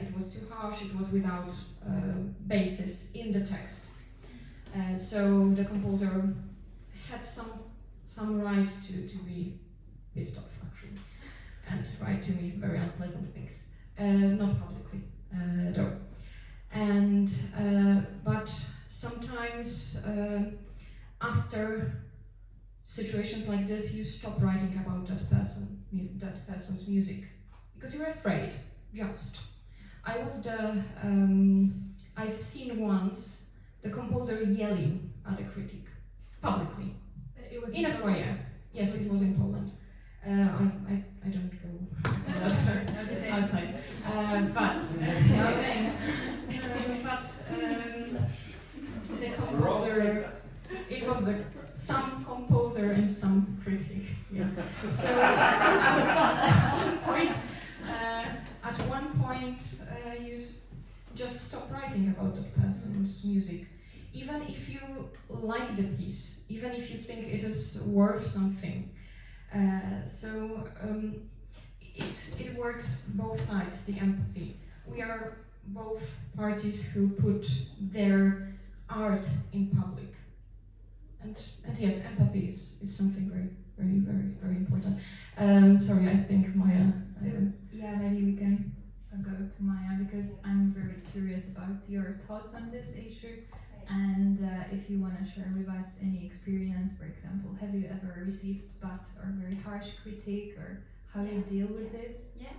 It was too harsh, it was without basis in the text. So the composer had some right to be pissed off, actually, and write to me very unpleasant things. Not publicly, though. And, but sometimes after situations like this, you stop writing about that person's music, because you're afraid, just. I've seen once the composer yelling at a critic, publicly, It was in a foyer. Yes, it was in Poland. I don't go outside, but the composer, it was some composer and some critic. Yeah. So at one point, you just stop writing about that person's music, even if you like the piece, even if you think it is worth something. It works both sides, the empathy. We are both parties who put their art in public. And yes, empathy is something very important. Sorry, I think Maya. Yeah, maybe we can go to Maya, because I'm very curious about your thoughts on this issue. And if you want to share with us any experience, for example, have you ever received bad or very harsh critique, or how you deal with this? Yeah.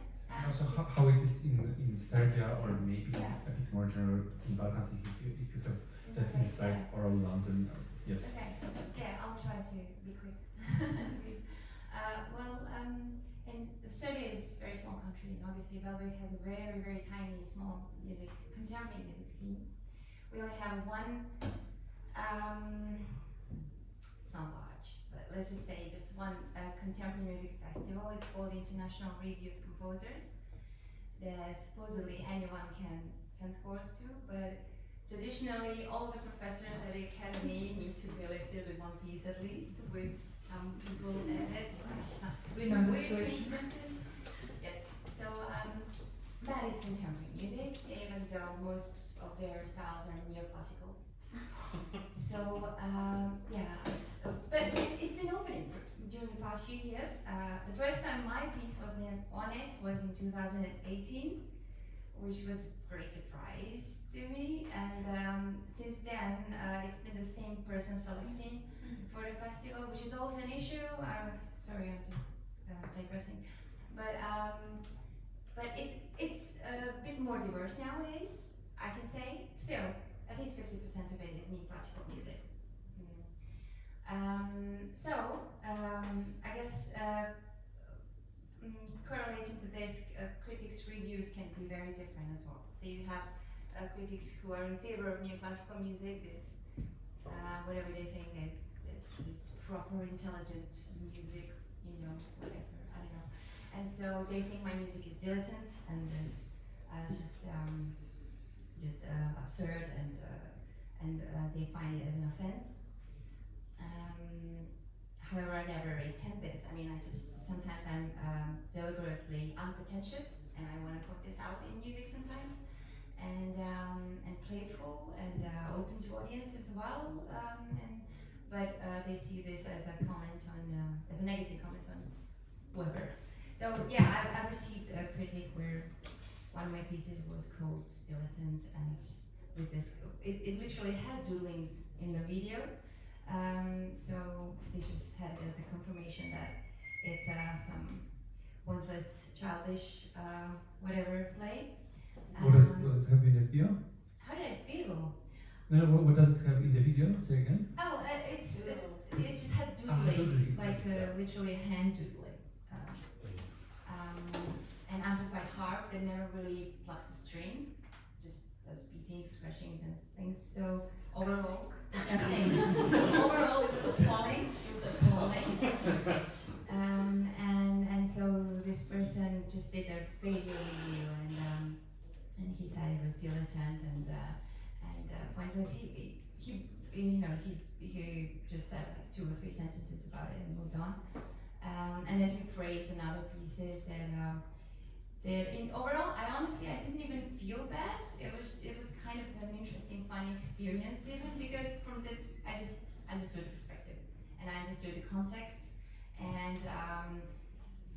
Also, how it is in Serbia, or maybe a bit more general in Balkans, if you have that insight, or London. Yes. Okay. Yeah, I'll try to be quick. And Serbia is a very small country, and obviously Belgrade has a very tiny, small contemporary music scene. We only have one, it's not large, but let's just say just one contemporary music festival. It's called the International Review of Composers, that supposedly anyone can send scores to, but traditionally all the professors at the academy need to be listed with one piece at least, with some people added, some weird coincidences. Yes, so that is contemporary music, even though most of their styles are neoclassical. So but it's been opening during the past few years. The first time my piece was on it was in 2018, which was a great surprise to me. And since then, it's been the same person selecting for the festival, which is also an issue. Sorry, I'm just digressing. But it's a bit more diverse nowadays, I can say. Still, at least 50% of it is neoclassical music. I guess correlating to this, critics' reviews can be very different as well. So you have critics who are in favor of neoclassical music, this whatever they think is proper, intelligent music, whatever, I don't know. And so they think my music is dilettante and is just absurd, and they find it as an offense. However, I never really intend this. I mean, sometimes I'm deliberately unpretentious, and I want to put this out in music sometimes. and playful and open to audience as well. But they see this as a comment on, as a negative comment on Weber. So yeah, I received a critic where one of my pieces was called Dilettante, and with this, it literally has doodlings in the video. So they just had it as a confirmation that it's some pointless, childish, whatever play. What does it have in the video? How did I feel? No, what does it have in the video? Say again. Oh, it just had doodling, doodling. like literally hand doodling. An amplified harp that never really plucks a string, just does beating, scratchings, and things. So overall, disgusting. So overall, it was appalling. It was appalling. And so this person just did a radio review, and he said it was dilettante and pointless. He just said like 2 or 3 sentences about it and moved on. And then he praised in other pieces that in overall, I didn't even feel bad. It was kind of an interesting, funny experience even, because from that I just understood the perspective and I understood the context, and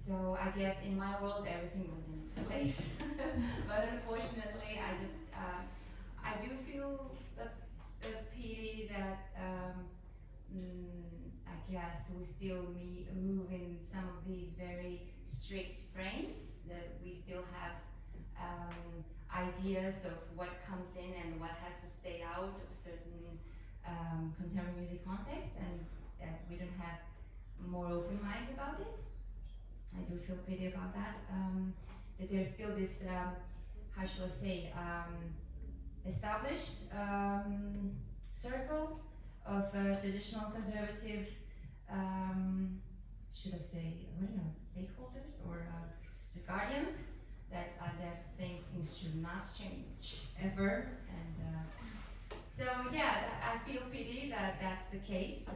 so I guess in my world everything was in its place. But unfortunately, I do feel a pity that I guess we still move in some of these very strict frames, that we still have ideas of what comes in and what has to stay out of certain contemporary music context, and that we don't have more open minds about it. I do feel pity about that. That there's still this, how shall I say, established circle of traditional conservative, should I say, I don't know, stakeholders or just guardians that think things should not change ever. And so yeah, I feel pity that that's the case.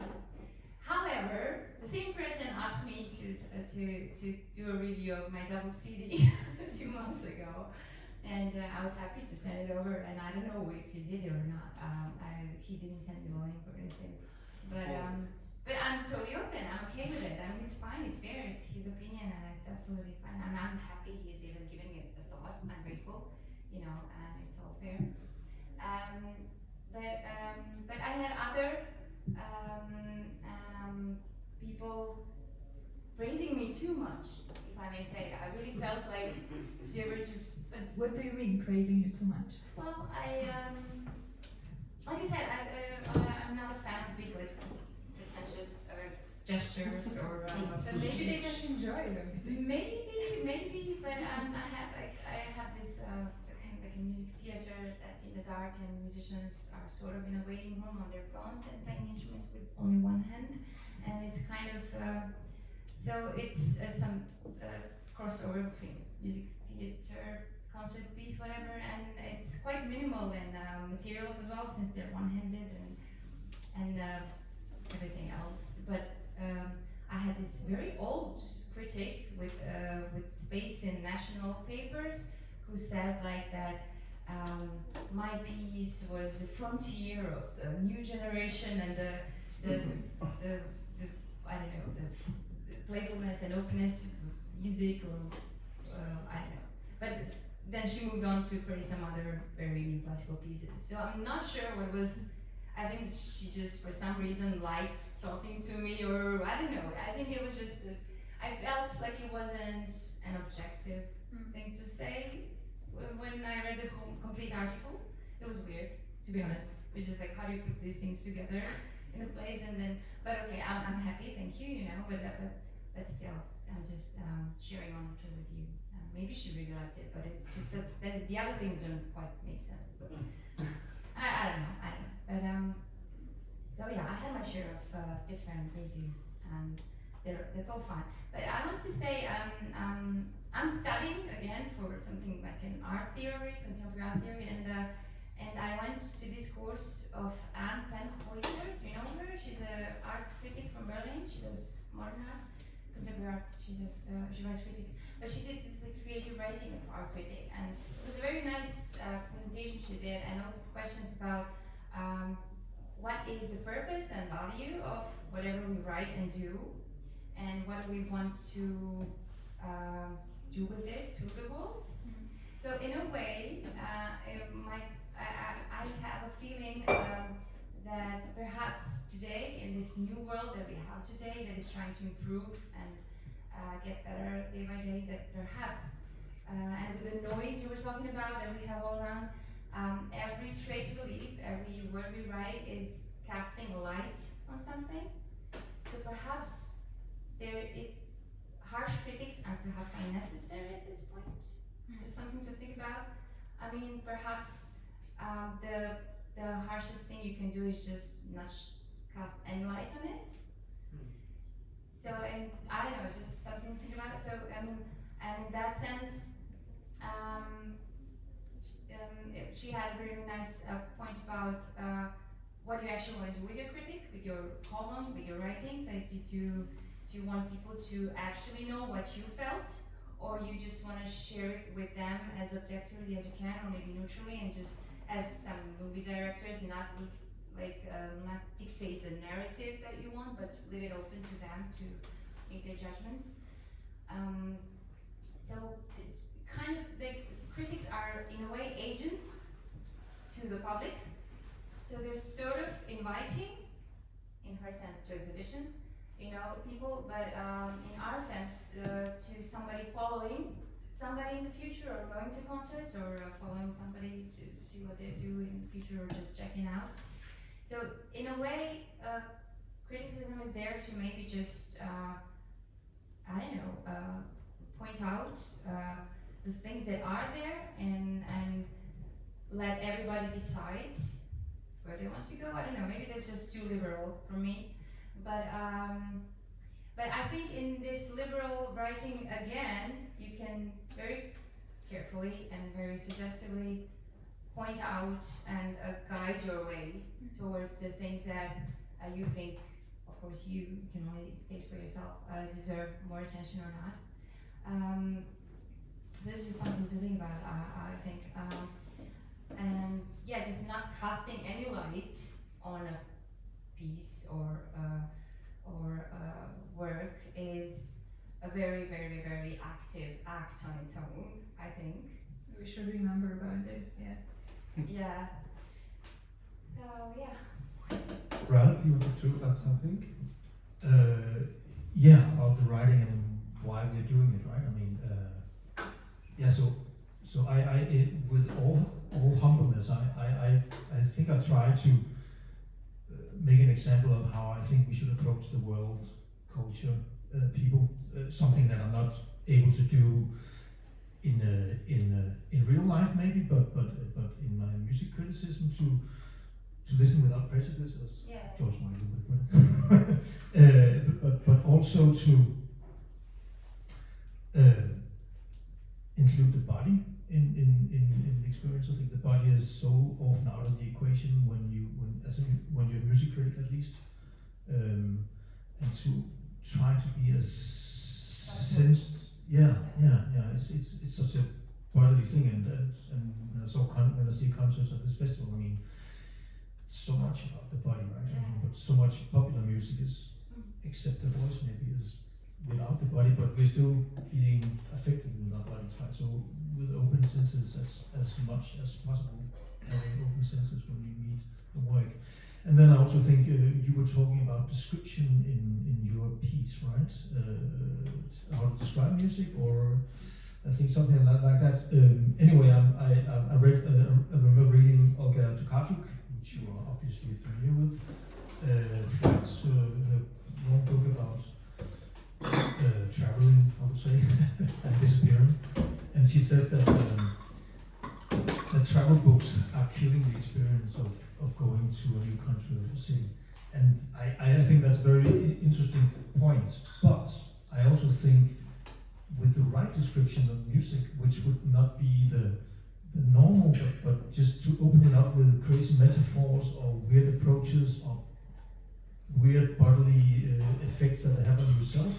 However, the same person asked me to do a review of my double CD 2 months ago, and I was happy to send it over. And I don't know if he did it or not. He didn't send me the link or anything, but I'm totally open. I'm okay with it. I mean, it's fine. It's fair. It's his opinion, and it's absolutely fine. I'm happy he's even giving it a thought. I'm grateful, and it's all fair. But I had other people praising me too much, if I may say. I really felt like they were just. But what do you mean praising you too much? Well, like I said, I'm not a fan of big, like, pretentious gestures or. But maybe they just enjoy them. Maybe, but I have this kind of like a music theater that's in the dark, and musicians are sort of in a waiting room on their phones and playing instruments with only one hand, and it's kind of so it's some crossover between music theater, concert piece, whatever, and it's quite minimal in materials as well, since they're one-handed and everything else. But I had this very old critic with space in national papers who said like that my piece was the frontier of the new generation, and the I don't know, the playfulness and openness to music, or I don't know. But then she moved on to praise some other very new classical pieces. So I'm not sure what was. I think she just, for some reason, liked talking to me, or I don't know. I think it was just, I felt like it wasn't an objective thing to say. When I read the complete article, it was weird, to be honest. It was just like, how do you put these things together in a place? And then, but okay, I'm happy, thank you, but still, I'm just sharing honestly with you. Maybe she really liked it, but it's just that then the other things don't quite make sense. But I don't know. But so yeah, I had my share of different reviews, and that's all fine. But I want to say I'm studying again for something like an art theory, contemporary art theory, and I went to this course of Anne Penheuser. Do you know her? She's an art critic from Berlin. She does modern art, contemporary art. She writes critic. but she did this creative writing of art critic, and it was a very nice presentation she did, and all the questions about what is the purpose and value of whatever we write and do, and what do we want to do with it to the world. So in a way, I have a feeling that perhaps today, in this new world that we have today, that is trying to improve and get better day by day, that perhaps, and with the noise you were talking about that we have all around, every trace we leave, every word we write is casting a light on something. So perhaps harsh critics are perhaps unnecessary at this point. Just something to think about. I mean, perhaps the harshest thing you can do is just not cast any light on it. So, and I don't know, just something to think about. So, I mean, and in that sense, she had a really nice point about what you actually want to do with your critic, with your column, with your writings. Like, do you want people to actually know what you felt, or you just want to share it with them as objectively as you can, or maybe neutrally, and just as some movie directors, not dictate the narrative that you want, but leave it open to them to make their judgments. So kind of the critics are in a way agents to the public. So they're sort of inviting, in her sense, to exhibitions, people, but in our sense, to somebody following somebody in the future, or going to concerts, or following somebody to see what they do in the future, or just checking out. So in a way, criticism is there to maybe just, point out the things that are there, and let everybody decide where they want to go. I don't know, maybe that's just too liberal for me. But I think in this liberal writing, again, you can very carefully and very suggestively point out and guide your way towards the things that you think, of course, you can only state for yourself, deserve more attention or not. So it's just something to think about, I think. And yeah, just not casting any light on a piece or work is a very, very, very active act on its own, I think. We should remember about this, yes. Yeah. So, yeah. Ralph, you wanted to add something? Yeah, about the writing and why we're doing it, right? I mean, so I with all humbleness, I think I try to make an example of how I think we should approach the world, culture, people, something that I'm not able to do in real life maybe, but in my music criticism to listen without prejudice, as George Michael would put it, but also to include the body in the experience. I think the body is so often out of the equation when you're a music critic, at least, and to try to be as sensed. It's such a bodily thing, and when I see concerts at this festival, I mean, so much about the body, right? I mean, but so much popular music is, except the voice maybe, is without the body, but we're still being affected with our bodies, right? So with open senses as much as possible, having open senses when we read the work. And then I also think you were talking about description in your piece, right? How to describe music, or I think something like that. Anyway, I remember reading Olga Tokarczuk, which you are obviously familiar with. Flights, her long book about traveling, I would say, and disappearing. And she says that travel books are killing the experience of going to a new country or city. And I think that's a very interesting point. But I also think with the right description of music, which would not be the normal, but just to open it up with crazy metaphors or weird approaches or weird bodily effects that they have on yourself,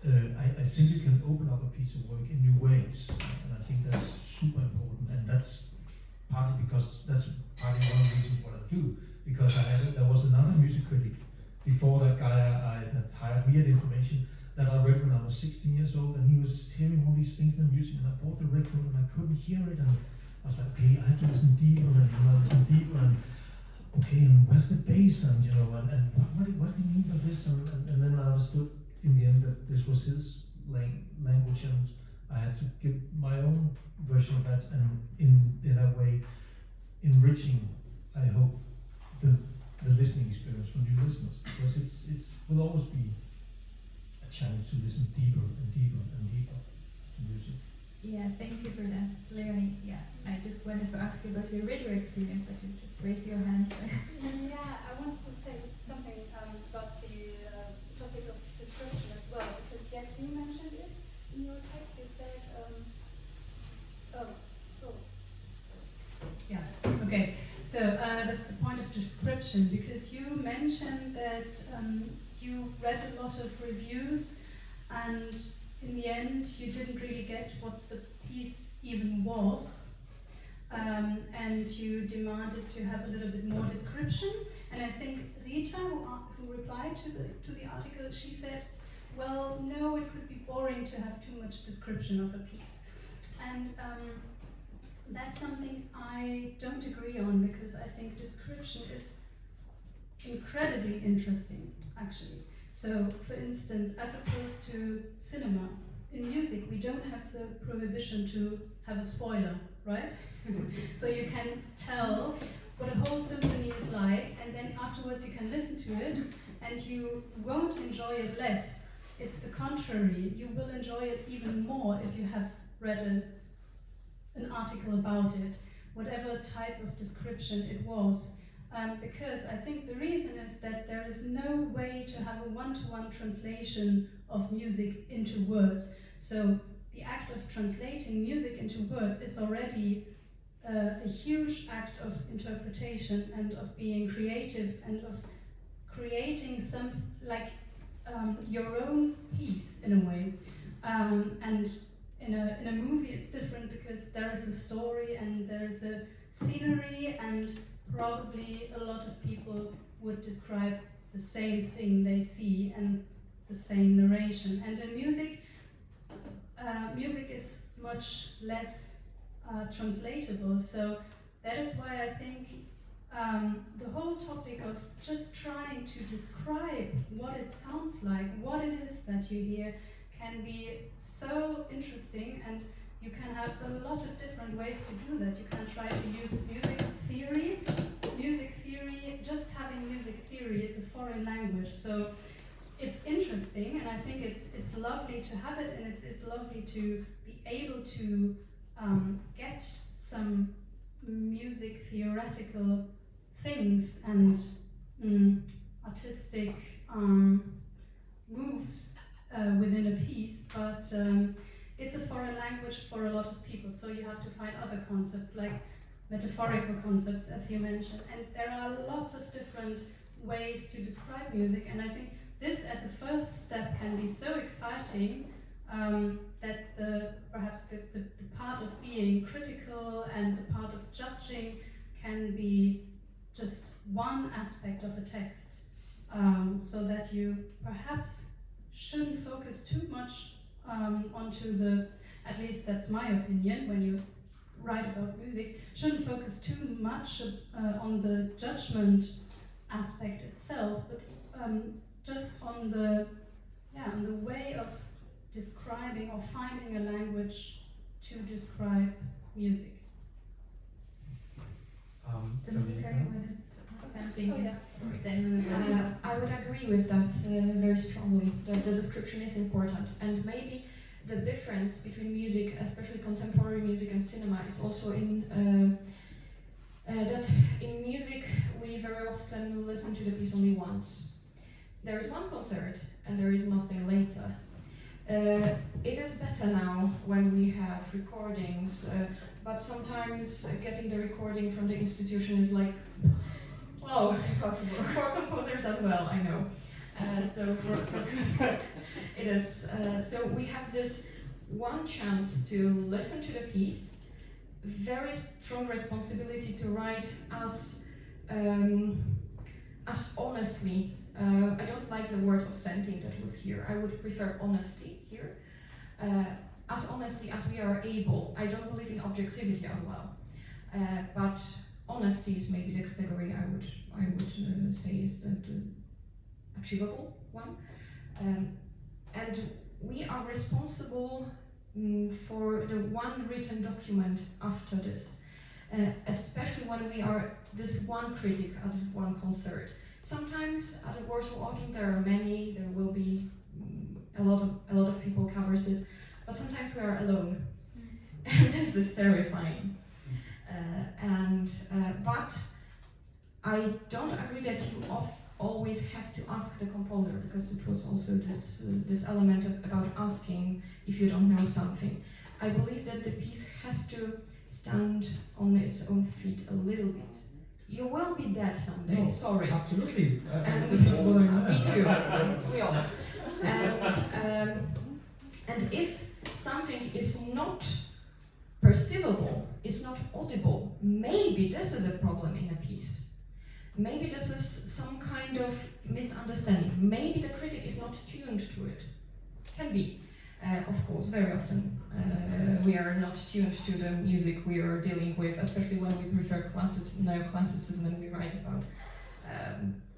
I think you can open up a piece of work in new ways, and I think that's super important. And that's partly because that's partly one reason what I do. Because there was another music critic before that guy that hired me at Information that I read when I was 16 years old, and he was hearing all these things in the music, and I bought the record and I couldn't hear it, and I was like, okay, I have to listen deeper and okay, and where's the bass, and what do you mean by this, and then I understood in the end that this was his language, and I had to give my own version of that, and in that way enriching, I hope, the listening experience for new listeners, because it will always be a challenge to listen deeper and deeper and deeper to music. Yeah, thank you for that, Leonie. Yeah, I just wanted to ask you about your radio experience, but you just raise your hand. Yeah, I wanted to say something about the topic of description as well, because yes, you mentioned it in your text. You said, yeah, okay. So the point of description, because you mentioned that you read a lot of reviews, and in the end you didn't really get what the piece even was, and you demanded to have a little bit more description. And I think Rita, who replied to the article, she said, well, no, it could be boring to have too much description of a piece. And that's something I don't agree on, because I think description is incredibly interesting, actually. So, for instance, as opposed to cinema, in music we don't have the prohibition to have a spoiler, right? So you can tell what a whole symphony is like, and then afterwards you can listen to it, and you won't enjoy it less. It's the contrary. You will enjoy it even more if you have read an article about it, whatever type of description it was. Because I think the reason is that there is no way to have a one-to-one translation of music into words. So the act of translating music into words is already a huge act of interpretation and of being creative and of creating something like your own piece in a way. And in a movie it's different, because there is a story and there is a scenery, and probably a lot of people would describe the same thing they see and the same narration. And in music, music is much less translatable. So that is why I think the whole topic of just trying to describe what it sounds like, what it is that you hear, can be so interesting, and you can have a lot of different ways to do that. You can try to use music theory. Music theory, just having music theory is a foreign language, so it's interesting, and I think it's lovely to have it, and it's lovely to be able to get some music theoretical things and artistic moves within a piece, but it's a foreign language for a lot of people, so you have to find other concepts like metaphorical concepts, as you mentioned, and there are lots of different ways to describe music, and I think this as a first step can be so exciting that perhaps the part of being critical and the part of judging can be just one aspect of a text, so that you perhaps shouldn't focus too much onto at least that's my opinion, when you write about music, shouldn't focus too much on the judgment aspect itself, but just on the way of describing or finding a language to describe music. Dominika, you wanted to add something? Oh, yeah. Then we will I would agree with that very strongly, that the description is important, and maybe the difference between music, especially contemporary music and cinema, is also in that in music we very often listen to the piece only once. There is one concert and there is nothing later. It is better now when we have recordings, but sometimes getting the recording from the institution is like, oh, impossible for composers as well, I know. It is. So we have this one chance to listen to the piece, very strong responsibility to write as honestly. I don't like the word authentic that was here. I would prefer honesty here. As honestly as we are able. I don't believe in objectivity as well, but honesty is maybe the category I would say is the achievable one. And we are responsible for the one written document after this, especially when we are this one critic at one concert. Sometimes at the Warsaw Autumn there are many, there will be a lot of people covers it, but sometimes we are alone. And this is terrifying. But I don't agree that you always have to ask the composer, because it was also this element about asking if you don't know something. I believe that the piece has to stand on its own feet a little bit. You will be dead someday, No, sorry. Absolutely. And That's what I meant. me too, we all. And if something is not perceivable, is not audible, maybe this is a problem in a piece. Maybe this is some kind of misunderstanding. Maybe the critic is not tuned to it. Can be, of course, very often we are not tuned to the music we are dealing with, especially when we prefer neoclassicism and we write about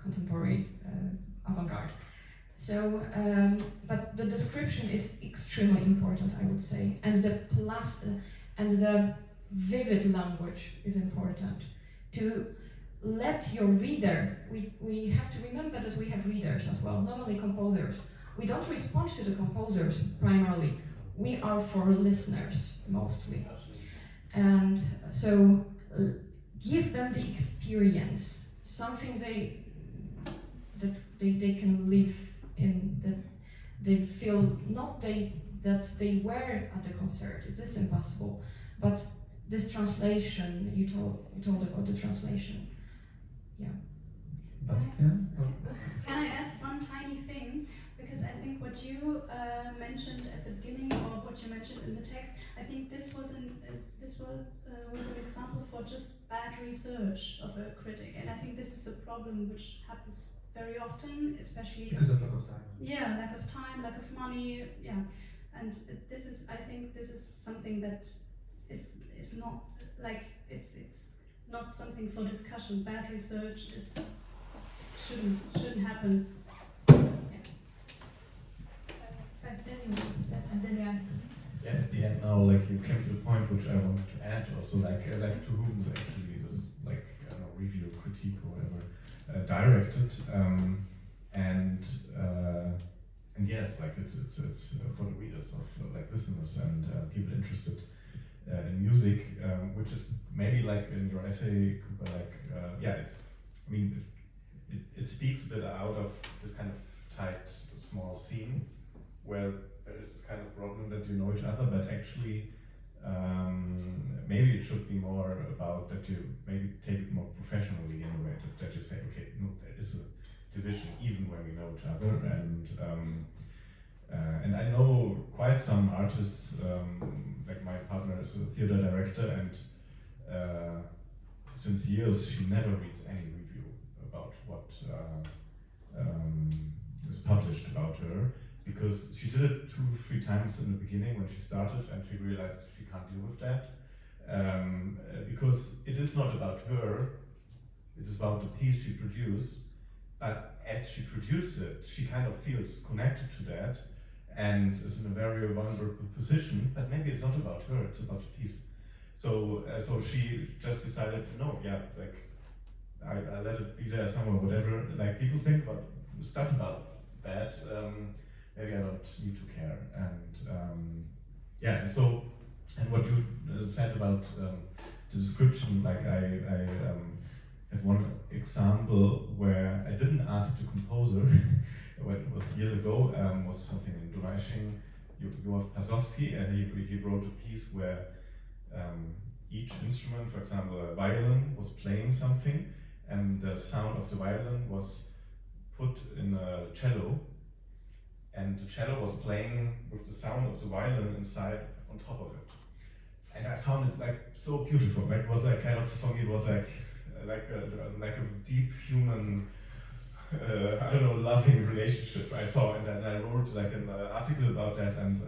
contemporary avant-garde. So, but the description is extremely important, I would say, and the vivid language is important. To let your reader, we have to remember that we have readers as well, not only composers. We don't respond to the composers primarily, we are for listeners mostly. And so give them the experience, something they can live in, that they feel that they were at the concert. It is impossible, but this translation, you told about the translation. Yeah. Bastian? Can I add one tiny thing? Because I think what you mentioned at the beginning, or what you mentioned in the text, I think this was an example for just bad research of a critic, and I think this is a problem which happens very often, especially Because of lack of time. Yeah, lack of time, lack of money. Yeah, and this is, I think, this is something that is not like it's not something for discussion. Bad research shouldn't happen. Yeah, at the end now, like you came to the point which I wanted to add also, like to whom actually this review, critique, or whatever directed, and yes, like it's for the readers of like listeners and people interested in music, which is maybe like in your essay, Kuba, like it speaks a bit out of this kind of tight, small scene where there is this kind of problem that you know each other, but actually maybe it should be more about that you maybe take it more professionally in a way, that you say, okay, no, there is a division even when we know each other, and I know quite some artists, like my partner is a theater director, and since years she never reads any review about what is published about her, because she did it 2-3 times in the beginning when she started, and she realized she can't deal with that, because it is not about her, it is about the piece she produced, but as she produced it, she kind of feels connected to that, and is in a very vulnerable position, but maybe it's not about her, it's about the piece. So she just decided, no, yeah, like, I let it be there somewhere, whatever, like people think about stuff about that, maybe I don't need to care, and what you said about the description, like I have one example where I didn't ask the composer, when it was years ago, was something in Donaueschingen, Pasowski, and he wrote a piece where each instrument, for example a violin, was playing something, and the sound of the violin was put in a cello, and the cello was playing with the sound of the violin inside on top of it. And I found it like so beautiful. Like, it was like kind of, for me, it was like a deep human, I don't know, loving relationship I saw, and then I wrote like an article about that, and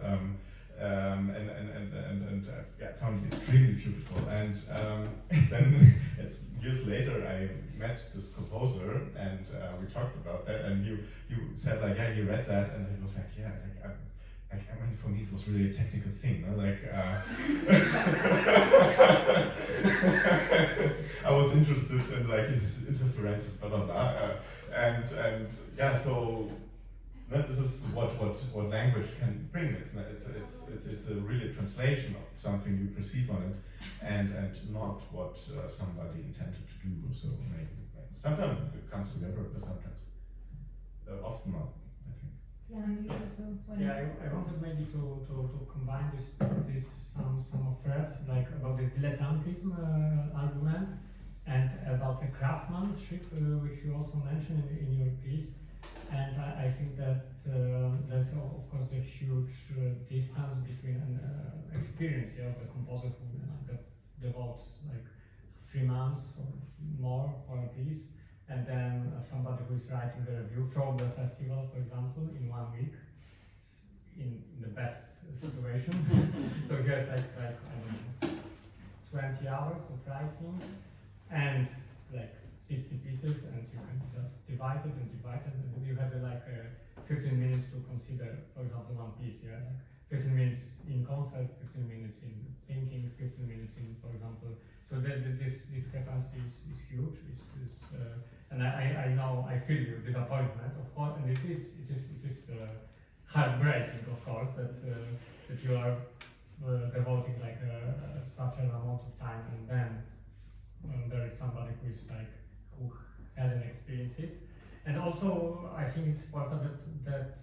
yeah, I found it extremely beautiful. And then years later, I met this composer, and we talked about that, and you said like, yeah, you read that, and it was like, yeah, like, I mean, for me, it was really a technical thing, no? Like, I was interested in like interferences, blah blah blah, and yeah, so this is what language can bring. It's a really translation of something you perceive on it, and not what somebody intended to do. So maybe sometimes it comes together, but sometimes often not. Yeah, and you also I wanted maybe to combine this some of threads, like about this dilettantism argument and about the craftsmanship, which you also mentioned in your piece. And I think that there's of course the huge distance between an experience of the composer who devotes like 3 months or more for a piece, and then somebody who is writing a review from the festival, for example, in 1 week, in the best situation. So he has like I don't know, 20 hours of writing and like 60 pieces, and you can just divide it, and you have like 15 minutes to consider, for example, 1 piece. Yeah, like 15 minutes in concert, 15 minutes in thinking, 15 minutes in, for example. So this discrepancy is huge. And I know, I feel your disappointment, of course, and it is heartbreaking, of course, that you are devoting like such an amount of time, and then there is somebody who hadn't experienced it. And also, I think it's important that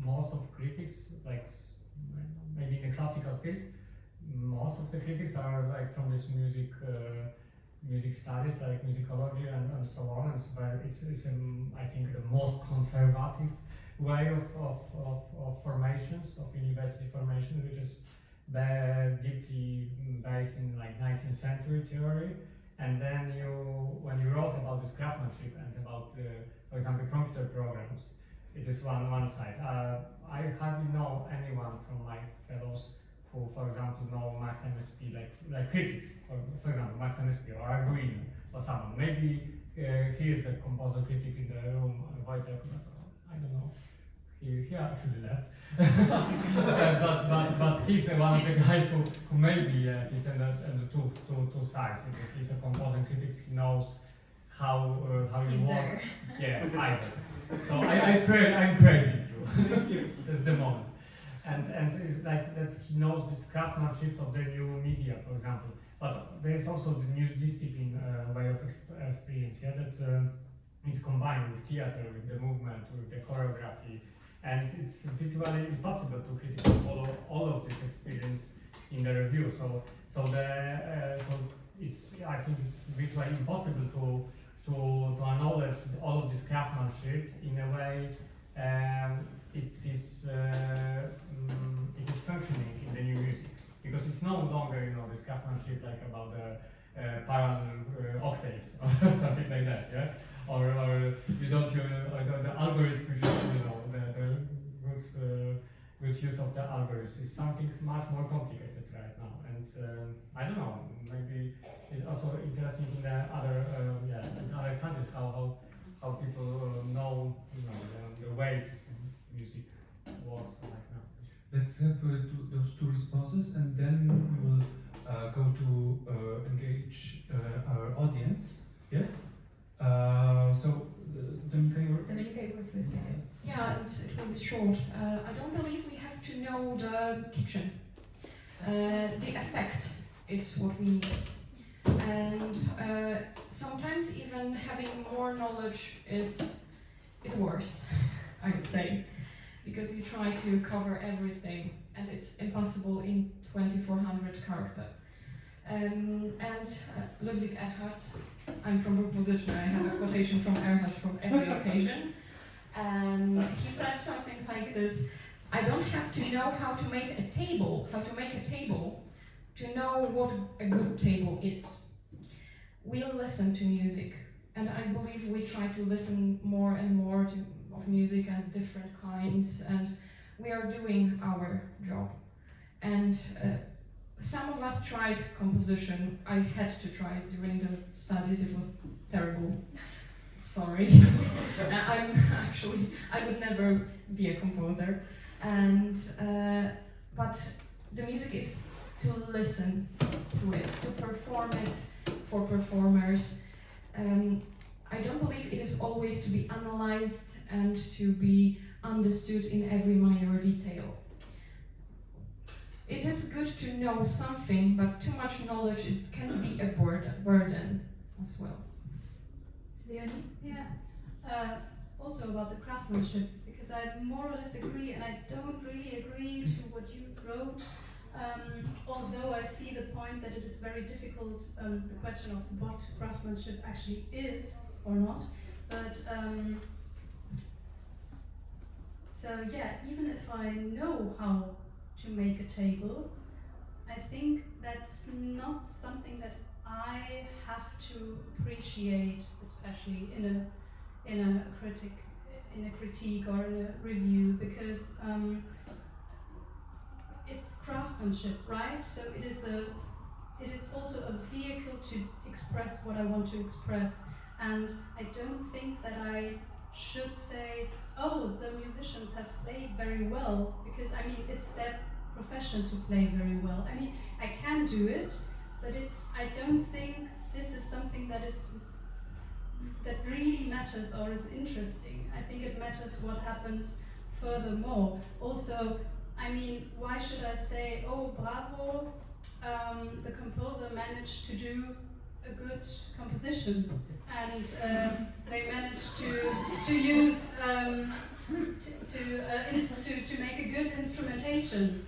most of critics, like maybe in the classical field, most of the critics are like from this music studies, like musicology and so on. And so it's I think the most conservative way of formations, of university formation, which is deeply based in like 19th century theory. And then when you wrote about this craftsmanship and about for example, computer programs, it is one side. I hardly know anyone from my fellows who, for example, know Max MSP, like critics, for example, Max MSP or Arduino or someone. Maybe he is the composer critic in the room, Wojtek, I don't know. He actually left. but he's one of the guys who maybe he's in the two sides. He's a composer critic, he knows how you work. Yeah, either. So I'm praising you. That's the moment. And it's like that he knows this craftsmanship of the new media, for example. But there is also the new discipline way of experience, yeah, that is combined with theater, with the movement, with the choreography, and it's virtually impossible to critically follow all of this experience in the review. So it's, I think it's virtually impossible to acknowledge all of this craftsmanship in a way. It is functioning in the new music, because it's no longer this craftsmanship like about the parallel octaves or something like that, yeah, or you don't the algorithm, which is the good use of the algorithms is something much more complicated right now, and I don't know, maybe it's also interesting in the other in other countries how people know the ways music works right now. Let's have those 2 responses, and then we will go to engage our audience. Yes? So, Dominika, you were first. Yeah, it will be short. I don't believe we have to know the kitchen. The effect is what we need. And sometimes even having more knowledge is worse, I would say, because you try to cover everything and it's impossible in 2400 characters. And Ludwig Erhard, I'm from Ruch Muzyczny, I have a quotation from Erhard from every occasion. And he said something like this: I don't have to know how to make a table, to know what a good table is. We'll listen to music, and I believe we try to listen more and more of music and different kinds, and we are doing our job. And some of us tried composition. I had to try it during the studies. It was terrible. Sorry. I would never be a composer. And but the music is to listen to it, to perform it for performers. I don't believe it is always to be analyzed and to be understood in every minor detail. It is good to know something, but too much knowledge can be a burden as well. Leonie? Yeah. Also about the craftsmanship, because I more or less agree, and I don't really agree to what you wrote. Although I see the point that it is very difficult, the question of what craftsmanship actually is or not. But so yeah, even if I know how to make a table, I think that's not something that I have to appreciate, especially in a critique or in a review, because it's craftsmanship, right? So it is also a vehicle to express what I want to express, and I don't think that I should say, oh, the musicians have played very well, because I mean it's their profession to play very well. I mean, I can do it, but I don't think this is something that really matters or is interesting. I think it matters what happens furthermore. Also, I mean, why should I say, oh, bravo, the composer managed to do a good composition, and they managed to use to make a good instrumentation.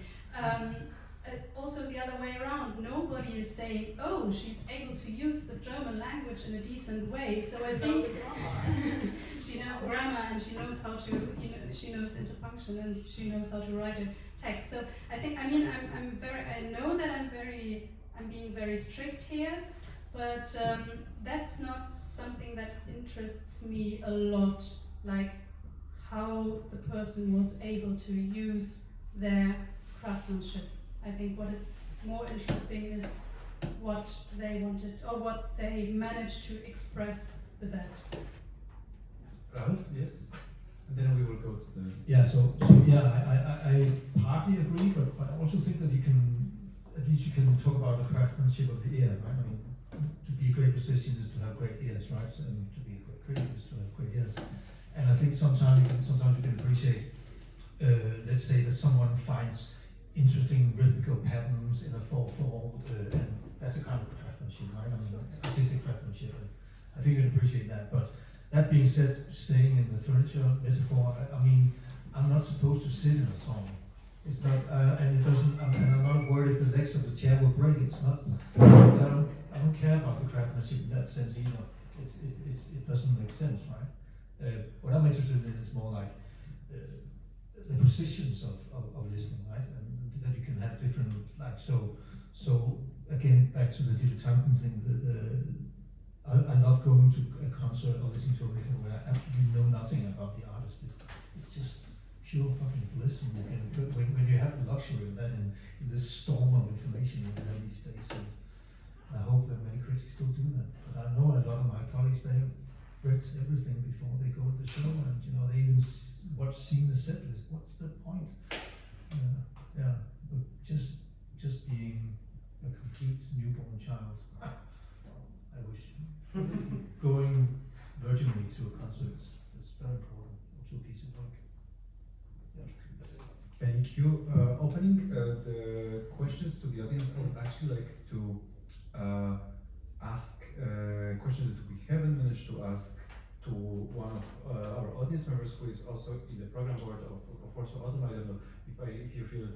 Also the other way around, nobody is saying, oh, she's able to use the German language in a decent way. So I think she knows grammar, and she knows how to, she knows interpunction, and she knows how to write a text. So I think, I mean, I know that I'm being very strict here, but that's not something that interests me a lot, like how the person was able to use their craftsmanship. I think what is more interesting is what they wanted, or what they managed to express with that. Ralph, yes? And then we will go to the... Yeah, so yeah, I partly agree, but I also think that at least you can talk about the craftsmanship of the ear, right? I mean, to be a great musician is to have great ears, right? And to be a great critic is to have great ears. And I think sometimes you can appreciate, let's say that someone finds interesting rhythmical patterns in a 4/4, and that's a kind of craftsmanship, right? I mean, artistic craftsmanship. I think you can appreciate that. But that being said, staying in the furniture metaphor, I mean, I'm not supposed to sit in a song. It's not, and it doesn't. And I'm not worried if the legs of the chair will break. It's not. I don't care about the craftsmanship in that sense either. It doesn't make sense, right? What I'm interested in is more like the positions of listening, right? And that you can have different, like, so again, back to the dilettanten thing, I love going to a concert or listening to a record where I absolutely know nothing about the artist. It's just pure fucking bliss, and when you have the luxury of that in this storm of information that we have these days. And I hope that many critics still do that. But I know a lot of my colleagues, they have read everything before they go to the show, and they even seen the set list. What's the point? Yeah, but just being a complete newborn child. I wish. Going virginally to a concert is very important. Also a piece of work. Yeah, that's it. Thank you. Opening the questions to the audience, I would actually like to ask questions that we haven't managed to ask to one of our audience members who is also in the program board of Warsaw Autumn. I don't know if you feel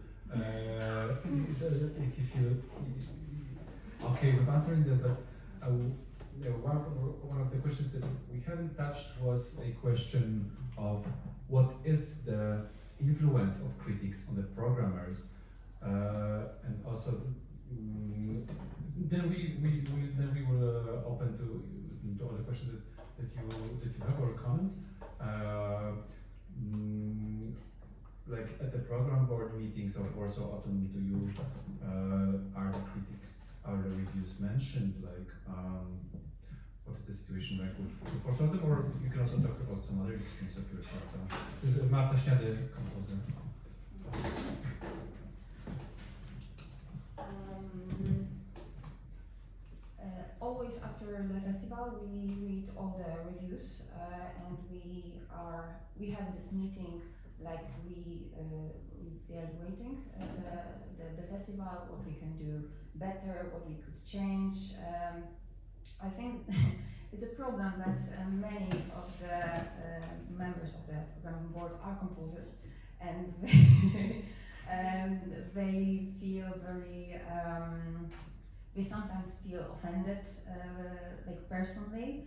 okay with answering that, but one of the questions that we haven't touched was a question of what is the influence of critics on the programmers, and also then we will open to all the questions that you have or comments. Like at the program board meetings of Warsaw Autumn, do you are the critics, are the reviews mentioned? Like, what is the situation like with Warsaw Autumn, or you can also talk about some other experience of yours. This is Marta Śniady, composer. Always after the festival, we read all the reviews, and we have this meeting, like evaluating the festival, what we can do better, what we could change. I think it's a problem that many of the members of the programming board are composers, and they feel very. They sometimes feel offended, like personally.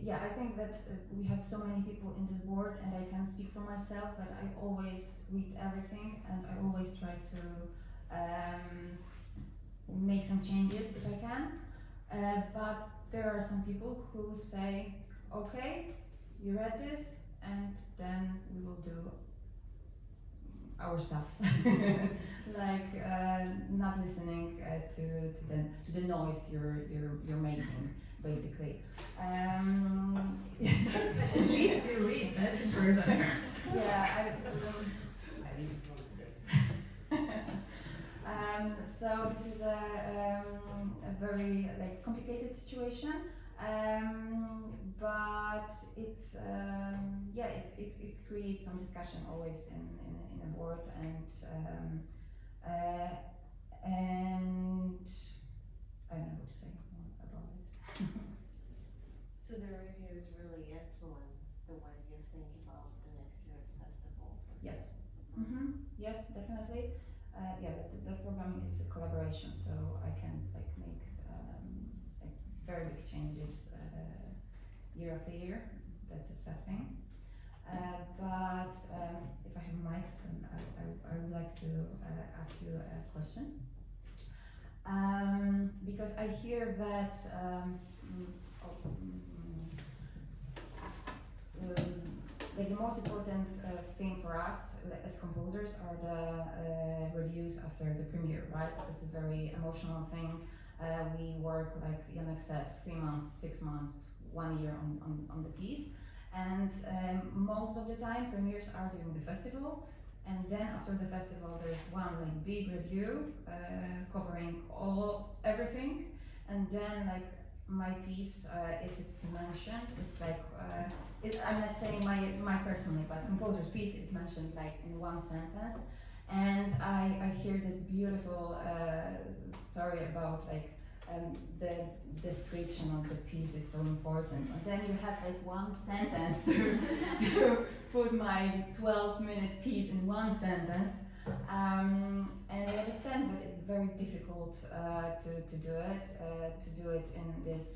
Yeah, I think that we have so many people in this board, and I can speak for myself, but I always read everything, and I always try to make some changes if I can. But there are some people who say, okay, you read this, and then we will do our stuff, like not listening to the noise you're making, basically. At least you read. That's important. Yeah. So this is a very like complicated situation, but it's it creates some discussion always in a board, and I don't know what to say more about it. So the reviews really influence the way you think about the next year's festival? Yes. Yes, definitely. Yeah, but the program is a collaboration, so I can like make like very big changes year after year. That's a sad thing. But if I have mics, then I would like to ask you a question. Because I hear that like the most important thing for us as composers are the reviews after the premiere, right? It's a very emotional thing. We work, like Janek said, 3 months, 6 months, 1 year on the piece. And most of the time premieres are during the festival, and then after the festival there's one like big review covering everything, and then like my piece, if it's mentioned, it's like I'm not saying my personally, but composer's piece is mentioned like in one sentence, and I hear this beautiful story about like the description of the piece is so important, and then you have like one sentence to put my 12-minute piece in one sentence, and I understand that it's very difficult to do it in this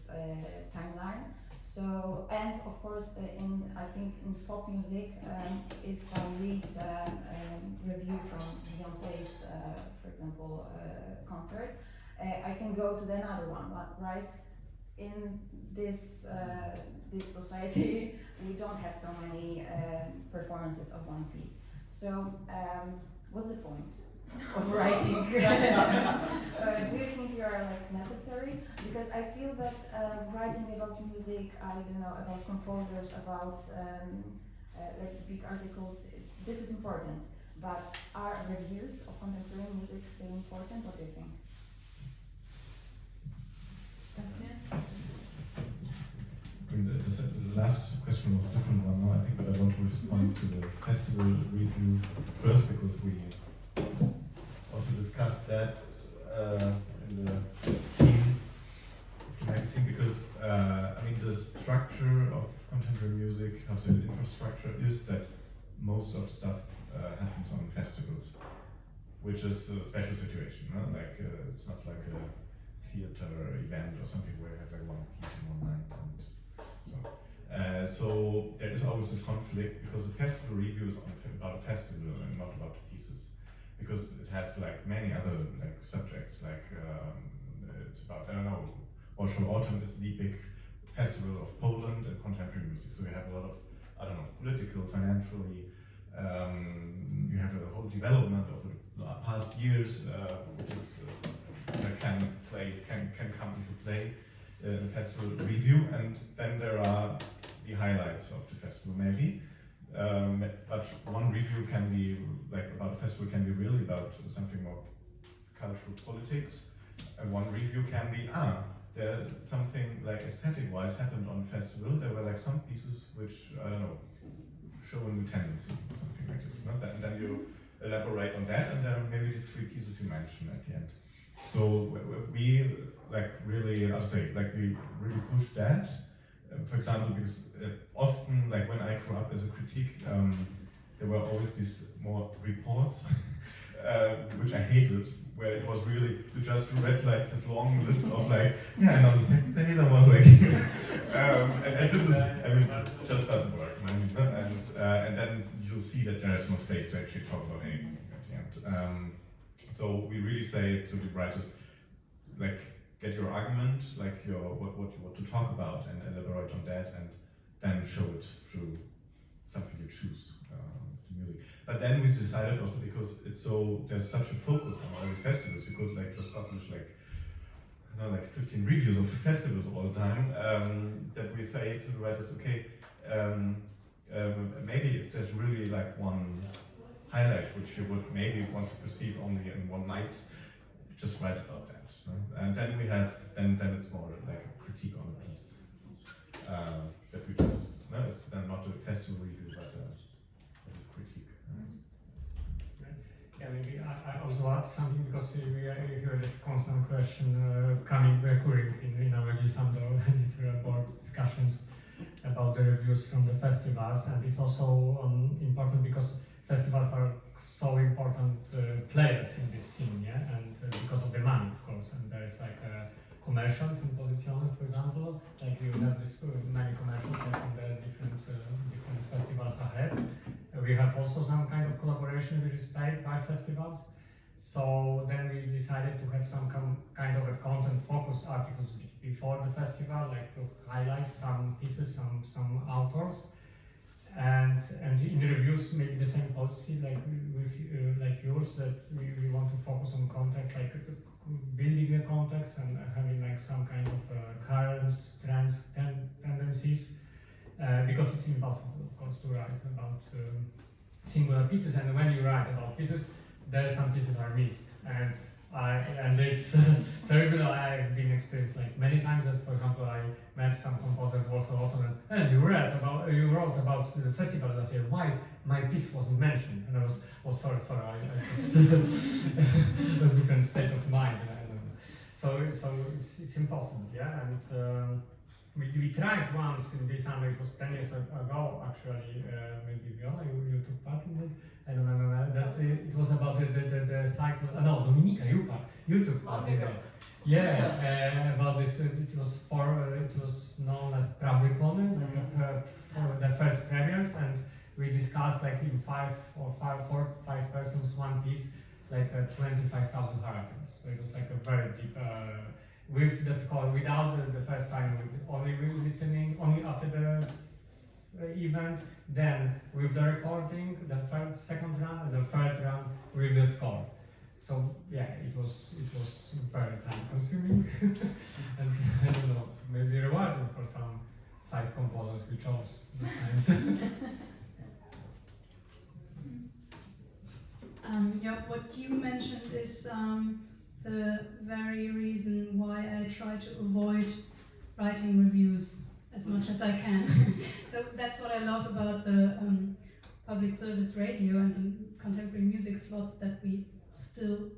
timeline. So, and of course, I think in pop music, if I read a review from Beyonce's, for example, concert, I can go to another one, right? In this society, we don't have so many performances of one piece. So, what's the point of writing? Do you think you are like necessary? Because I feel that writing about music, I don't know, about composers, about like big articles, this is important. But are reviews of contemporary music still important? What do you think? I mean, the last question was a different one now, I think, but I want to respond to the festival review first, because we also discussed that in the theme of the magazine, because I mean, the structure of contemporary music, how to say, the infrastructure is that most of stuff happens on festivals. which is a special situation. No? Like it's not like a theater event or something where you have like one piece in one night. And so there is always this conflict because the festival review is about a festival and not about pieces, because it has like many other like subjects. Like it's about, I don't know, Warsaw Autumn is the big festival of Poland and contemporary music. So you have a lot of, I don't know, political, financially. You have a whole development of the past years, which is can come into play in the festival review, and then there are the highlights of the festival maybe. But one review can be like about a festival can be really about something more cultural politics, and one review can be there's something like aesthetic-wise happened on the festival. There were like some pieces which I don't know show a new tendency, something like this. No? And then you elaborate on that, and then maybe these three pieces you mentioned at the end. So we like really, how to say, like we really push that. For example, because often, like when I grew up as a critique, there were always these more reports, which I hated, where it was really, you just read like this long list of like, yeah, and on the second day there was like, and this is, I mean, it just doesn't work. And then you'll see that there is no space to actually talk about anything at the end. So we really say to the writers, like, get your argument, like what you want to talk about, and elaborate on that, and then show it through something you choose, the music. But then we decided also, because there's such a focus on all these festivals, we could like just publish like, I don't know, like 15 reviews of festivals all the time, that we say to the writers, okay, maybe if there's really like one highlight which you would maybe want to perceive only in one night, just write about that. No? And then we have, then it's more like a critique on a piece. That we just, no, it's then not a festival review, but a critique. Yeah, maybe I also add something, because we hear this constant question recurring in our Glissando editorial board discussions about the reviews from the festivals, and it's also important because festivals are so important players in this scene, yeah, and because of the money, of course, and there is like commercials in Positionen, for example, like you have this many commercials like in the different festivals ahead. We have also some kind of collaboration which is paid by festivals. So then we decided to have some kind of a content-focused articles before the festival, like to highlight some pieces, some authors. And in the reviews, maybe the same policy like like yours, that we want to focus on context, like building a context and having like some kind of currents, trends, tendencies, because it's impossible, of course, to write about singular pieces. And when you write about pieces, there are some pieces are missed, and it's terrible. I've been experienced like many times that, for example, I met some composer at Warsaw Autumn, and you wrote about the festival last year. Why my piece wasn't mentioned? And I was, oh, sorry, I just it was a different state of mind. I don't know. So it's impossible, yeah. And we tried once in this summer. It was 10 years ago, actually. Maybe Viola, you took part in it. I don't remember that it was about the cycle. No, Dominika, you took part in it. Yeah, about this. It was known as Prawykomy, like for the first premieres, and we discussed like in 4 5 persons, one piece, like 25,000 characters. So it was like a very deep. With the score, without the first time, with only listening, only after the event, then with the recording, the second run, and the third run with the score. So yeah, it was very time consuming, and I don't know, maybe rewarding for some 5 composers we chose this time. Yeah, what you mentioned is the very reason why I try to avoid writing reviews as much as I can. So that's what I love about the public service radio and the contemporary music slots that we still,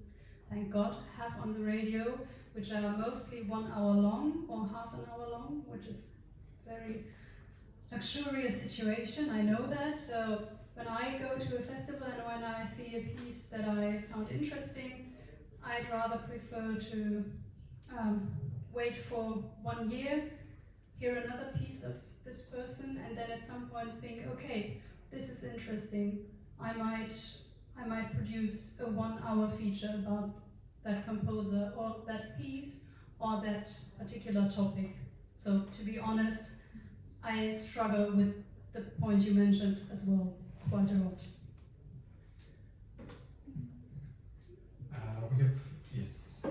thank God, have on the radio, which are mostly 1 hour long or half an hour long, which is very luxurious situation, I know that. So when I go to a festival and when I see a piece that I found interesting, I'd rather prefer to wait for 1 year, hear another piece of this person, and then at some point think, okay, this is interesting. I might produce a 1-hour feature about that composer or that piece or that particular topic. So to be honest, I struggle with the point you mentioned as well quite a lot. We have, yes.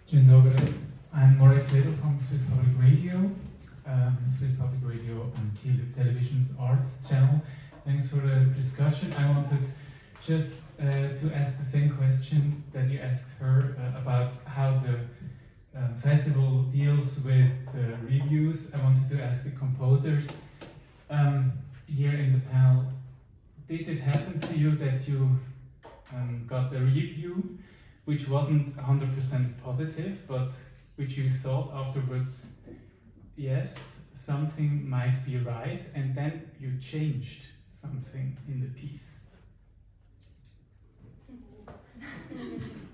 Dzień dobry, I'm Moritz Wedel from Swiss Public Radio, Swiss Public Radio and Television's Arts channel. Thanks for the discussion. I wanted just to ask the same question that you asked her about how the festival deals with reviews. I wanted to ask the composers here in the panel, did it happen to you that you got a review which wasn't 100% positive, but which you thought afterwards, yes, something might be right, and then you changed something in the piece?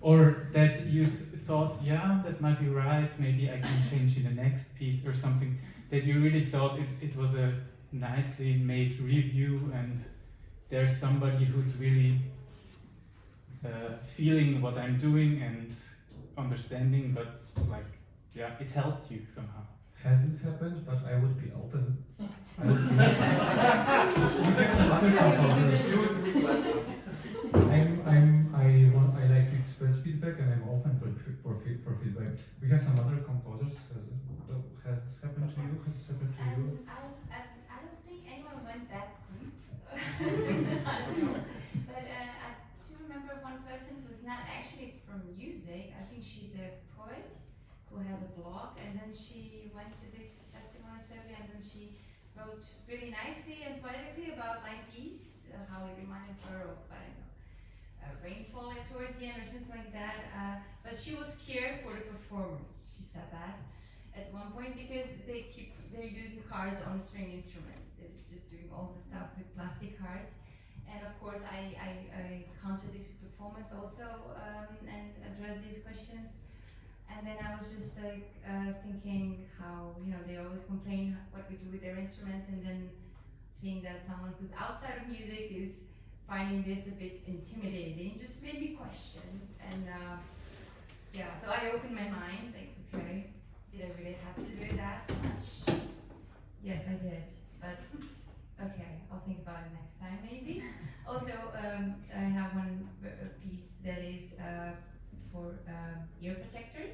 Or that you thought, yeah, that might be right, maybe I can change in the next piece, or something that you really thought it was a nicely made review and there's somebody who's really feeling what I'm doing and understanding, but like, yeah, it helped you somehow. Hasn't happened, but I would be open. I would be open. We have some other composers. I like to express feedback, and I'm open for feedback. We have some other composers. Has this happened to you? Has this happened to you? I don't think anyone went that deep. I don't know. But I do remember one person who's not actually from music. I think she's a poet who has a blog, and then she went to this festival in Serbia, and then she wrote really nicely and poetically about my piece, how it reminded her of, I don't know, rainfall towards the end or something like that. But she was scared for the performers. She said that at one point because they're using cards on string instruments. They're just doing all the stuff with plastic cards. And of course, I counted this with performance also and addressed these questions. And then I was just like thinking how, you know, they always complain what we do with their instruments, and then seeing that someone who's outside of music is finding this a bit intimidating just made me question. And yeah, so I opened my mind, like, okay, did I really have to do it that much? Yes, I did, but okay, I'll think about it next time maybe. Also, I have one piece that is for ear protectors,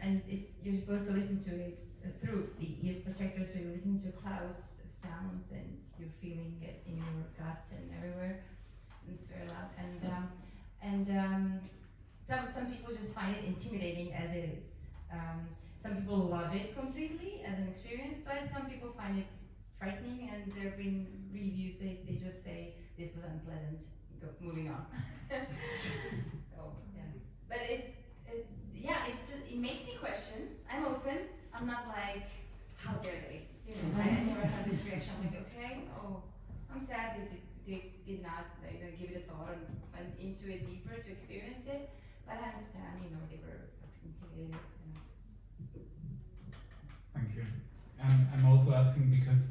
and it's, you're supposed to listen to it through the ear protectors, so you listen to clouds of sounds and you're feeling it in your guts and everywhere. And it's very loud, and some people just find it intimidating as it is. Some people love it completely as an experience, but some people find it frightening, and there have been reviews, they just say this was unpleasant, moving on. Oh, yeah. But it makes me question. I'm open. I'm not like, how dare they? You know, I never had this reaction. I'm like, okay, oh, I'm sad they did not give it a thought and went into it deeper to experience it. But I understand, you know, they were intimidated. Thank you. I'm also asking because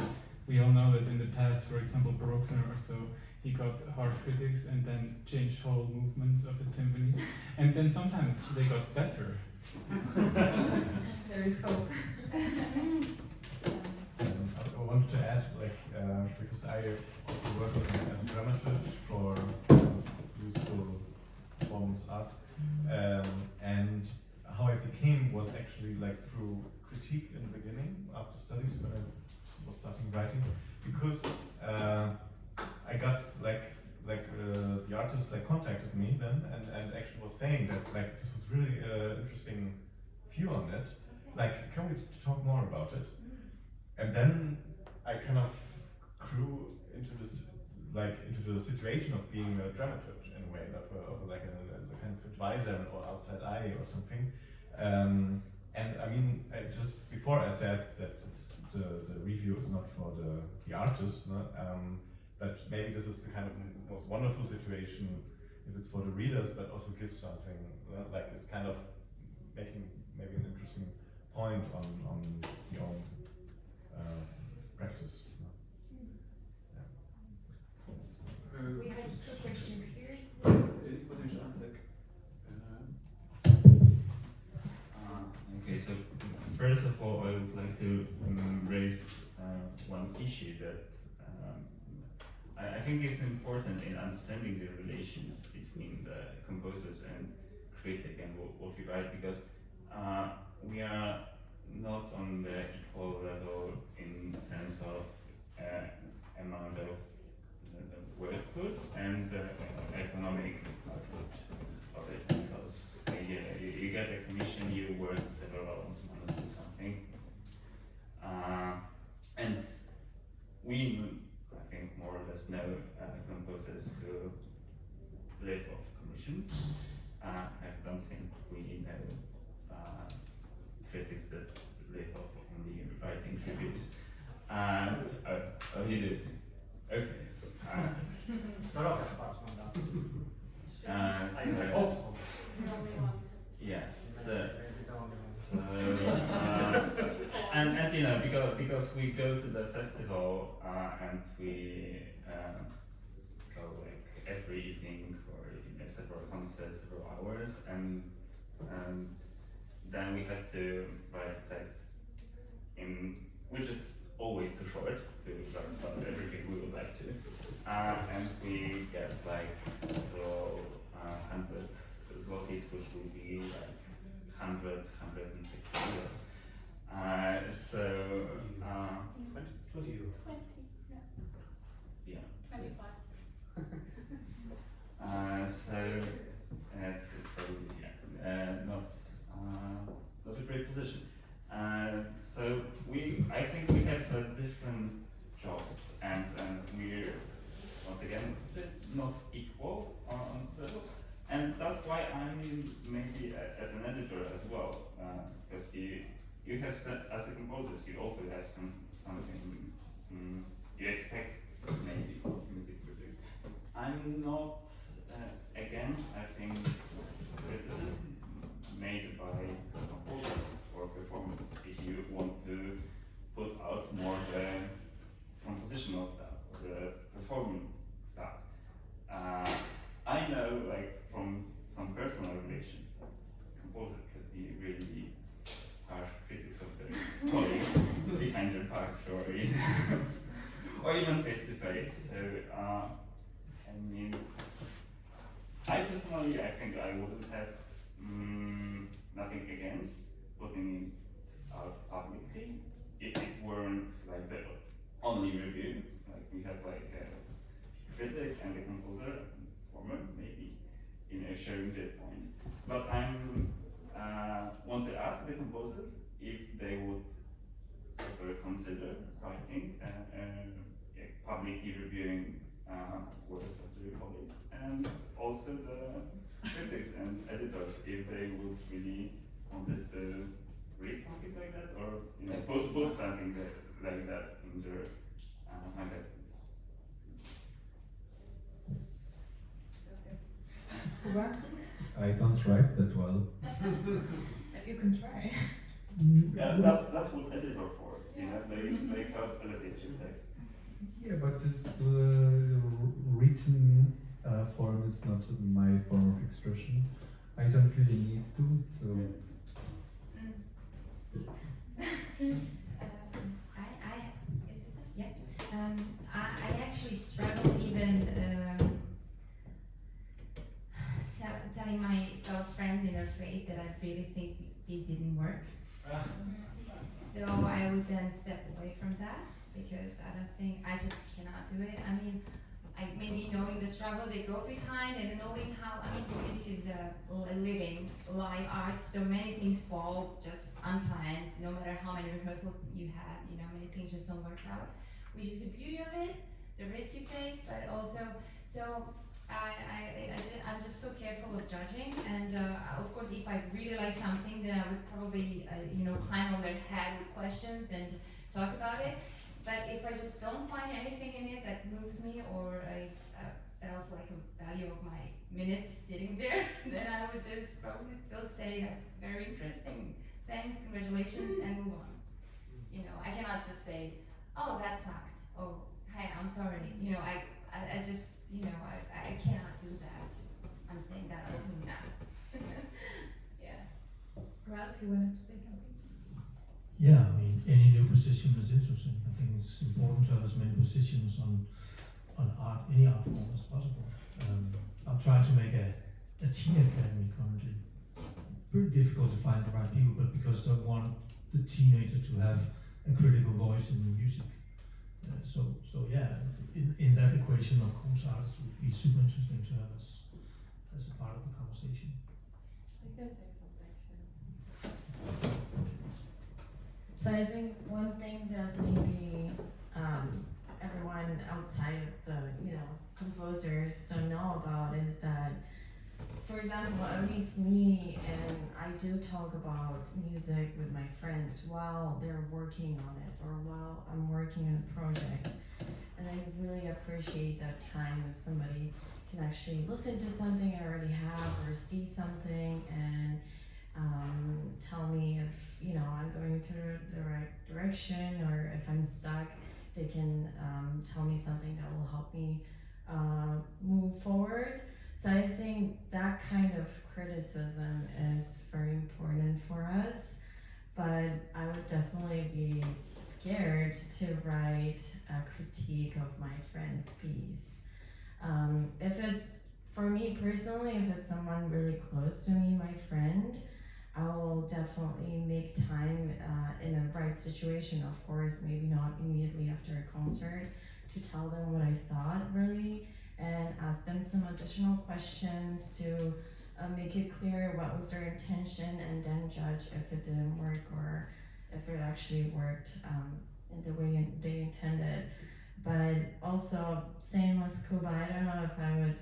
we all know that in the past, for example, Baroque or so, he got harsh critics and then changed whole movements of his symphonies, and then sometimes they got better. There is hope. I wanted to add, like, because I also work as a dramaturg for musical performance art, and how I became was actually like through critique in the beginning after studies when I was starting writing, because I got the artist like contacted me then and actually was saying that like this was really interesting view on it. Like, can we talk more about it? And then I kind of grew into this like into the situation of being a dramaturg in a way, of like a kind of advisor or outside eye or something. And I mean, just before I said that the review is not for the artist, no? But maybe this is the kind of most wonderful situation if it's for the readers, but also gives something, like it's kind of making maybe an interesting point on your own practice. No? We had two questions here. Okay, so first of all, I would like to raise one issue that I think is important in understanding the relations between the composers and critic and what we write, because we are not on the equal level in terms of amount of workload and economic output of it, because you get a commission, you work several months or something, and we, I think, more or less know composers who live off commissions. I don't think we know critics that live off only writing reviews. Oh, you do? Okay. I hope so. Yeah. And you know, because we go to the festival and we go like every evening for several concerts, several hours, and then we have to write text which is always too short to write about everything we would like to, and we get like 100 zlotys, which will be like 150 euros. So 20 euros. 20, yeah. yeah. 25. So it's probably not a great position. So I think we have different jobs, and we're once again not equal on the level, and that's why I'm maybe as an editor as well, because you have as a composer you also have something you expect maybe of music reviews. I'm not against, I think, criticism made by composers for performance if you want to put out more the compositional stuff, the performing stuff. I know, like, from some personal relations, that composers could be really harsh critics of their colleagues behind their backs, or even face to face. So, I mean, I personally, I think I wouldn't have nothing against putting it out publicly if it weren't like the only review. Like we have like a critic and a composer, performer, maybe, sharing their point. But I'm want to ask the composers if they would ever consider writing publicly reviewing works of their colleagues, and also the critics and editors if they would really wanted to read something like that, or put something like that in their magazines. Kuba? I don't write that well. You can try. Yeah, that's what editors are for. They help elevate your text. Yeah, but this written form is not my form of expression. I don't really need to, so. I actually struggle even telling my fellow friends in their face that I really think this didn't work. So I would then step away from that because I just cannot do it. I mean, maybe knowing the struggle they go behind and knowing how, music is a living, live art, so many things fall just unplanned, no matter how many rehearsals you had, many things just don't work out, which is the beauty of it. the risk you take, but also, so I'm just so careful of judging, and of course, if I really like something, then I would probably, climb on their head with questions and talk about it. But if I just don't find anything in it that moves me, or I felt like a value of my minutes sitting there, then I would just probably still say that's very interesting. Thanks, congratulations, and move on. I cannot just say, oh, that sucked. Oh, hey, I'm sorry. I just, I cannot do that. I'm saying that openly now. Yeah. Ralph, you wanted to say something? Yeah, I mean, any new position is interesting. I think it's important to have as many positions on art, any art form as possible. I'm trying to make a teen academy currently. It's pretty difficult to find the right people, but because I want the teenager to have a critical voice in music. So yeah, in that equation, of course, artists would be super interesting to have as a part of the conversation. I can say something too. So I think one thing that maybe everyone outside of the composers don't know about is that, for example, at least me, and I do talk about music with my friends while they're working on it or while I'm working on a project, and I really appreciate that time if somebody can actually listen to something I already have or see something and tell me if I'm going to the right direction, or if I'm stuck, they can tell me something that will help me move forward. So I think that kind of criticism is very important for us, but I would definitely be scared to write a critique of my friend's piece. If it's, for me personally, if it's someone really close to me, my friend, I will definitely make time in a right situation, of course, maybe not immediately after a concert, to tell them what I thought really, and ask them some additional questions to make it clear what was their intention, and then judge if it didn't work or if it actually worked in the way they intended. But also, same as Kuba, I don't know if I would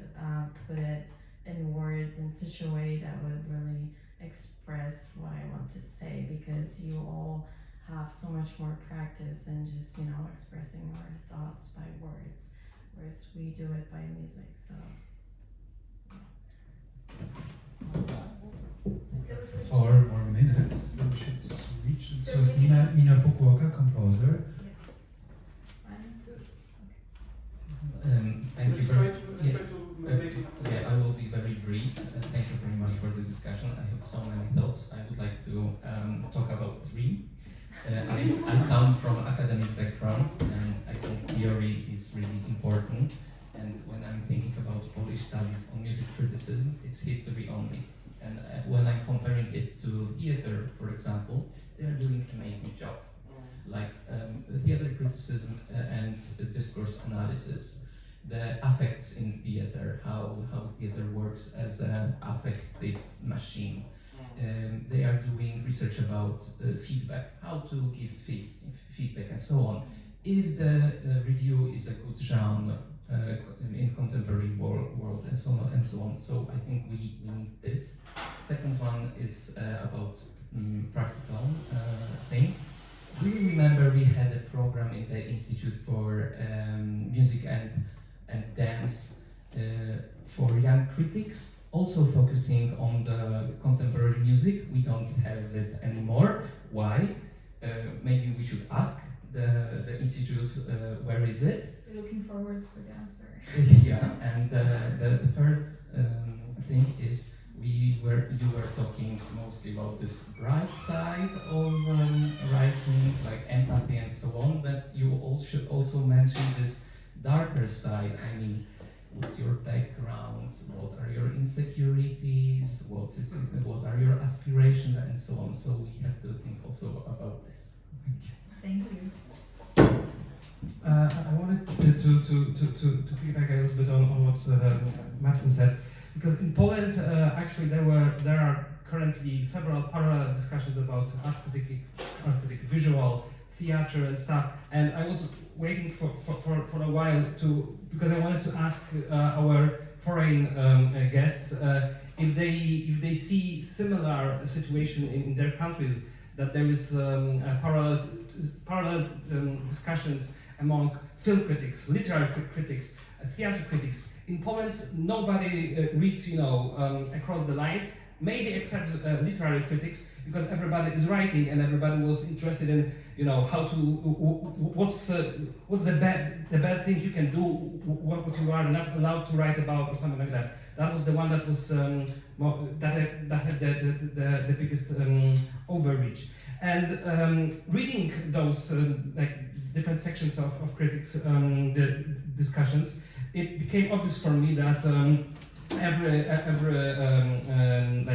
put it in words in such a way that would really express what I want to say, because you all have so much more practice in just, expressing our thoughts by words, whereas we do it by music, so. Yeah. 4 more minutes, then we should switch. So it's Nina Fukuoka, composer. Yeah. 1, 2. Thank you Let's very try yes. to make it happen. Yeah, I will be very brief. Thank you very much for the discussion. I have so many thoughts. I would like to talk about 3. I come from academic background, and I think theory is really important. And when I'm thinking about Polish studies on music criticism, it's history only. And when I'm comparing it to theater, for example, they are doing an amazing job. Like theater criticism and discourse analysis, the affects in theater, how theater works as an affective machine. They are doing research about feedback, how to give feedback and so on. If the review is a good genre in contemporary world and so on and so on. So I think we need this. Second one is about practical thing. Do you remember we had a program in the Institute for Music and Dance for young critics, also focusing on the contemporary music? We don't have it anymore. Why? Maybe we should ask the institute where is it? We're looking forward for the answer. Yeah, and the third thing is you were talking mostly about this bright side of writing, like empathy and so on, but you also mentioned this darker side. I mean, what's your background? What are your insecurities? What are your aspirations and so on? So we have to think also about this. Thank you. I wanted to piggyback a little bit on what Martin said, because in Poland actually there are currently several parallel discussions about art critic, visual theater and stuff. And I was waiting for a while because I wanted to ask our foreign guests if they see similar situation in their countries, that there is parallel discussions among film critics, literary critics, theater critics. In Poland, nobody reads, across the lines, maybe except literary critics, because everybody is writing and everybody was interested in, how to, what's the bad thing you can do, what you are not allowed to write about, or something like that. That was the one that was that had the biggest overreach. And reading those different sections of critics, the discussions, it became obvious for me that every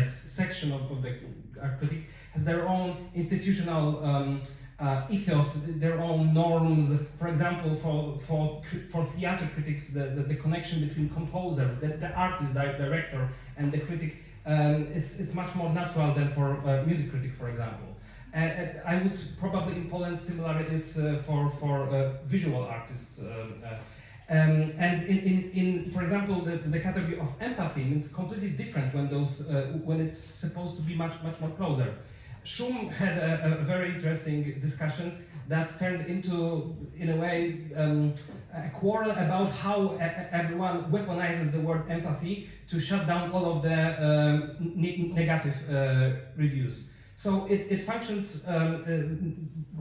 section of the critic has their own institutional ethos, their own norms. For example, for theater critics, the connection between composer, the artist, director, and the critic is much more natural than for music critic, for example. I would probably in Poland similar is for visual artists. And in for example, the category of empathy is completely different when it's supposed to be much more closer. Schum had a very interesting discussion that turned into, in a way, a quarrel about how everyone weaponizes the word empathy to shut down all of the negative reviews. So it functions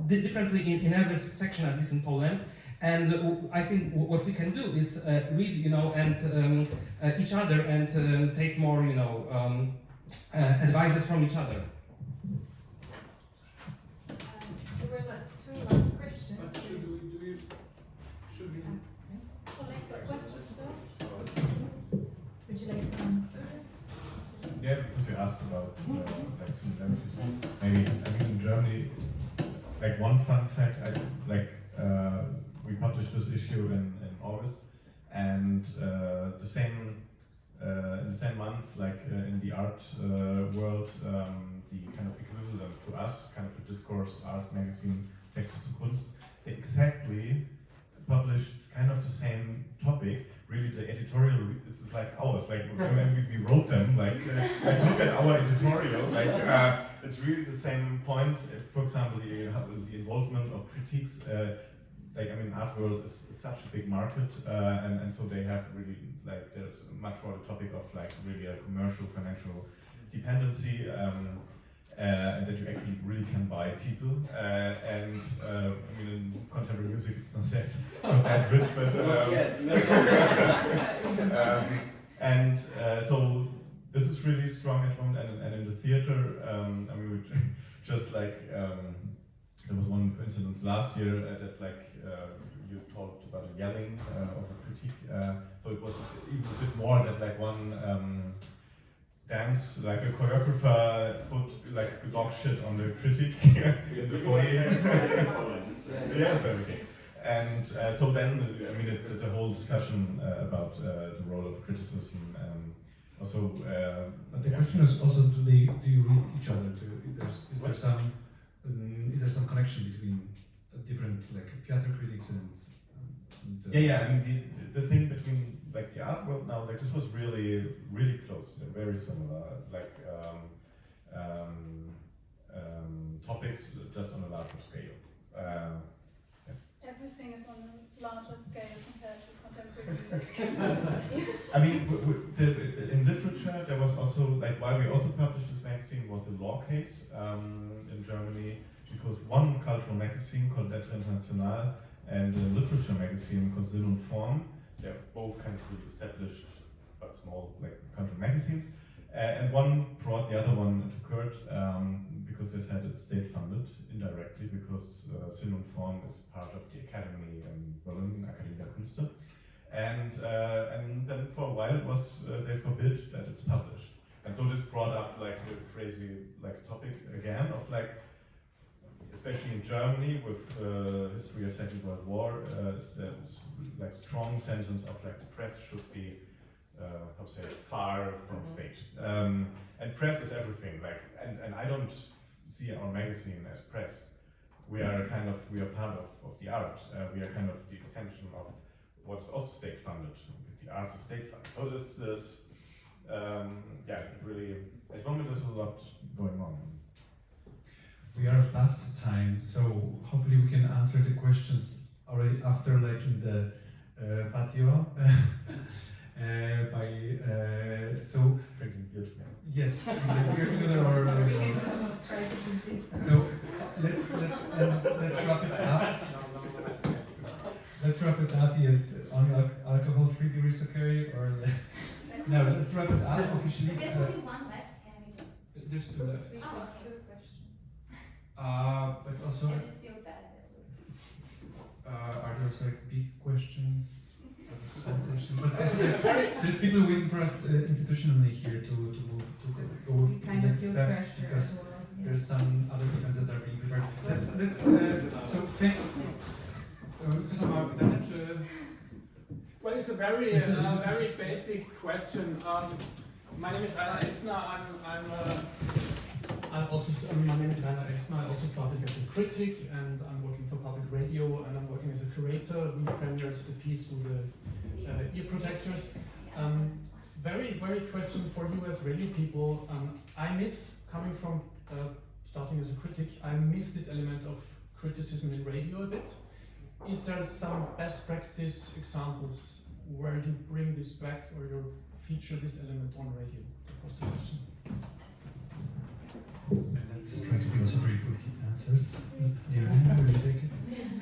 differently in every section, at least in Poland. And I think what we can do is read, and each other, and take more, advices from each other. There were two last questions. But should we collect the questions first? Would you like to answer? Yeah, because you asked about similarities. Maybe in Germany, one fun fact, we published this issue in August, and in the same month, in the art world, the kind of equivalent to us, kind of a discourse art magazine, Texte zu Kunst, they exactly published kind of the same topic. Really, the editorial this is like ours. When we wrote them, look at our editorial. It's really the same points. For example, the involvement of critiques. Art world is such a big market, and so they have really there's a much broader topic of really a commercial, financial dependency, and that you actually really can buy people. In contemporary music, it's not that rich, but so this is really strong at the moment. And in the theater, we just there was one coincidence last year that you talked about yelling of a critique. So it was even a bit more that one dance, a choreographer put dog shit on the critic in the foyer. Yes, okay. And so then, the whole discussion about the role of criticism. Also, but the question is also, do you read each other? Is there some connection between different theater critics and the thing between the art world now, this was really close. They're very similar, topics just on a larger scale. Everything is on a larger scale compared to contemporary music. In literature, there was also why we also published this magazine was a law case in Germany, because one cultural magazine called Lettre International and a literature magazine called Sinn und Form, they're both kind of really established but small country magazines, and one brought the other one into court because they said it's state funded indirectly, because Sinn und Form is part of the academy in Berlin, Akademie der Künste, and then for a while it was they forbid that it's published, and so this brought up a crazy topic again of especially in Germany with history of Second World War, strong sentence of the press should be far from state, and press is everything. And I don't see our magazine as press. we are part of the art. We are kind of the extension of what is also state funded. The arts is state funded. So this really, at the moment there's a lot going on. We are past time, so hopefully we can answer the questions already after, like in the patio. So drinking beer together. Yes, beer together or try to keep distance. so let's wrap it up. Let's wrap it up. Yes, only alcohol-free beer is okay, or no? Let's wrap it up officially. There's only one left. Can we just? There's two left. We have two questions. But also, I just feel bad. are those like big questions? Small questions? But also there's people waiting for us institutionally here to go with the kind of next feel steps pressure because as well, yeah. there's some other events that are being prepared. Let's so thank ktoś ma pytanie, czy Well, it's a very very basic question. My name is Rainer Esner. My name is Rainer Exner. I also started as a critic, and I'm working for public radio, and I'm working as a curator. We premiered the piece with the ear protectors. Very question for you as radio people. I miss coming from starting as a critic. I miss this element of criticism in radio a bit. Is there some best practice examples where you bring this back or you feature this element on radio? That was the question. and let's try to give us brief answers. Yeah, will you take it?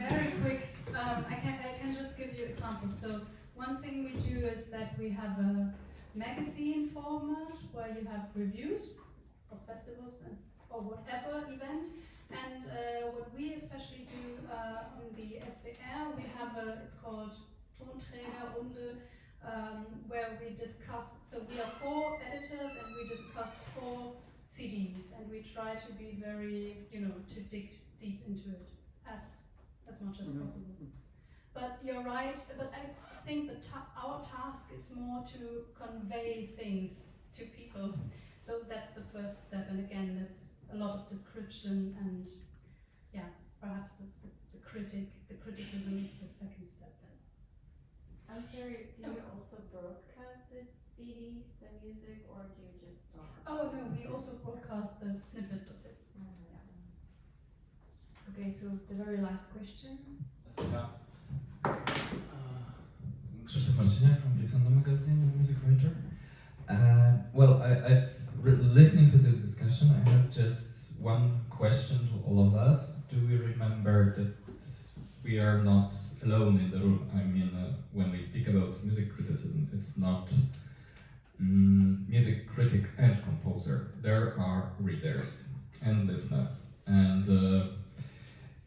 Very quick. I can just give you examples. So one thing we do is that we have a magazine format where you have reviews of festivals or whatever event. And what we especially do on the SWR, we have it's called Tonträgerrunde, where we discuss. So we are 4 editors and we discuss 4 CDs, and we try to be very, to dig deep into it as much as possible. But you're right. But I think that our task is more to convey things to people. So that's the first step, and again, that's a lot of description, and perhaps the criticism is the second step then. I'm sorry, do you also broadcast the CDs, the music, or do you just talk? Oh no, we also broadcast the snippets of it. Okay, so the very last question. Krzysztof Marciniak from Listen Magazine, music writer. Listening to this discussion, I have just one question to all of us. Do we remember that we are not alone in the room? I mean, when we speak about music criticism, it's not music critic and composer. There are readers and listeners. And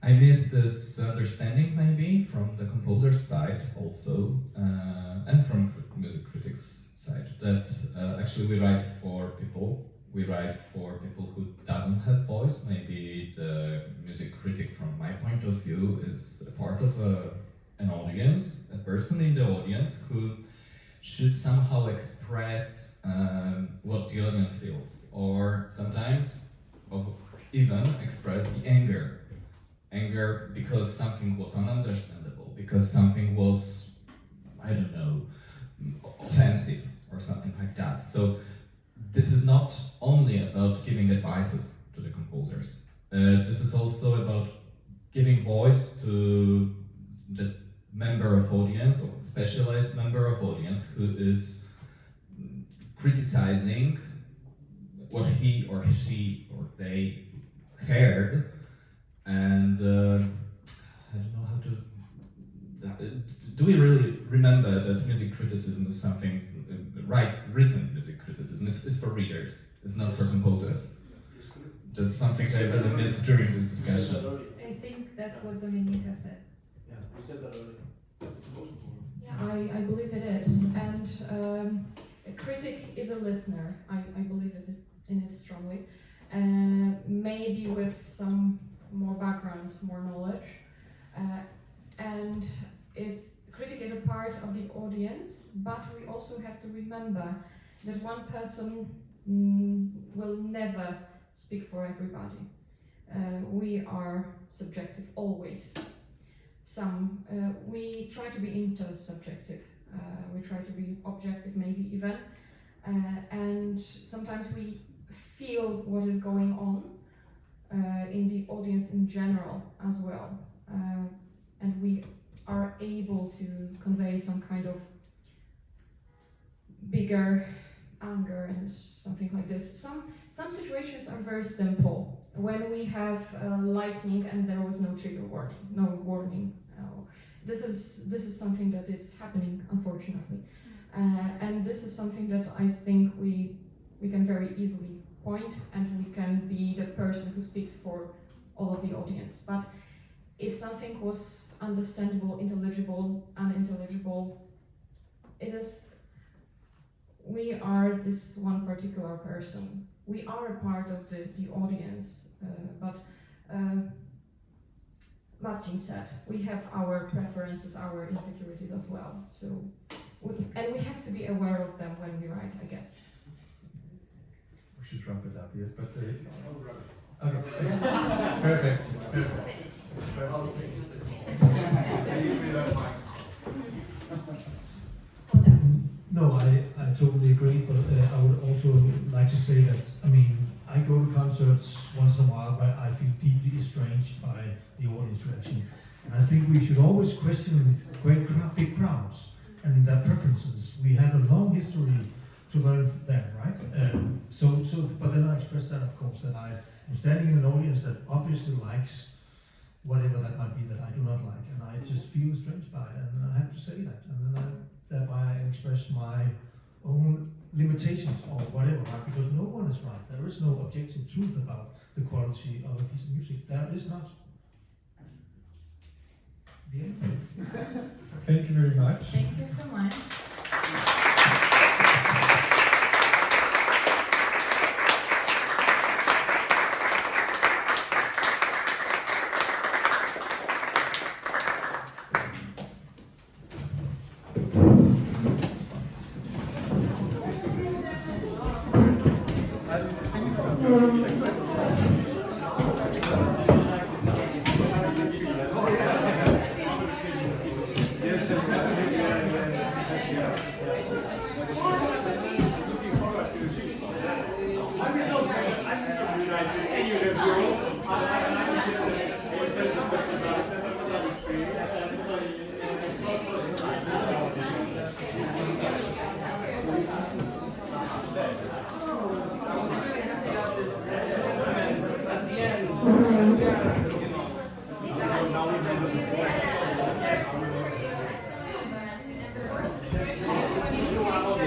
I miss this understanding maybe from the composer's side also, and from music critics' side, that actually we write for people. We write for people who doesn't have voice. Maybe the music critic, from my point of view, is a part of an audience, a person in the audience who should somehow express what the audience feels, or sometimes even express the anger. Anger because something was ununderstandable, because something was, I don't know, offensive or something like that. So this is not only about giving advices to the composers. This is also about giving voice to the member of audience, or specialized member of audience, who is criticizing what he or she or they heard. And I don't know how to. Do we really remember that music criticism is something, written music criticism is for readers, it's not for composers? That's something I really missed during this discussion. I think that's what Dominika said. Yeah, we said that earlier. It's emotional. Yeah, I believe it is. And a critic is a listener. I believe in it strongly. Maybe with some more background, more knowledge. And critic is a part of the audience, but we also have to remember that one person will never speak for everybody. We are subjective always. We try to be intersubjective. We try to be objective, maybe even, and sometimes we feel what is going on in the audience in general as well, and we are able to convey some kind of bigger anger and something like this. Some situations are very simple. When we have lightning and there was no trigger warning, no warning. This is something that is happening, unfortunately, and this is something that I think we can very easily point, and we can be the person who speaks for all of the audience. But if something was understandable, intelligible, unintelligible, we are this one particular person. We are a part of the audience, but Martin said, we have our preferences, our insecurities as well. So, and we have to be aware of them when we write, I guess. We should wrap it up, yes, but... okay, perfect. No, I totally agree, but I would also like to say that, I mean, I go to concerts once in a while where I feel deeply estranged by the audience reactions. And I think we should always question big crowds and their preferences. We have a long history to learn them, right? But then I express that, of course, that I am standing in an audience that obviously likes whatever that might be that I do not like, and I just feel estranged by it, and I have to say that, and then thereby I express my own limitations or whatever, right? Because no one is right. There is no objective truth about the quality of a piece of music. There is not. The end. Thank you very much. Thank you so much. I will not have any review.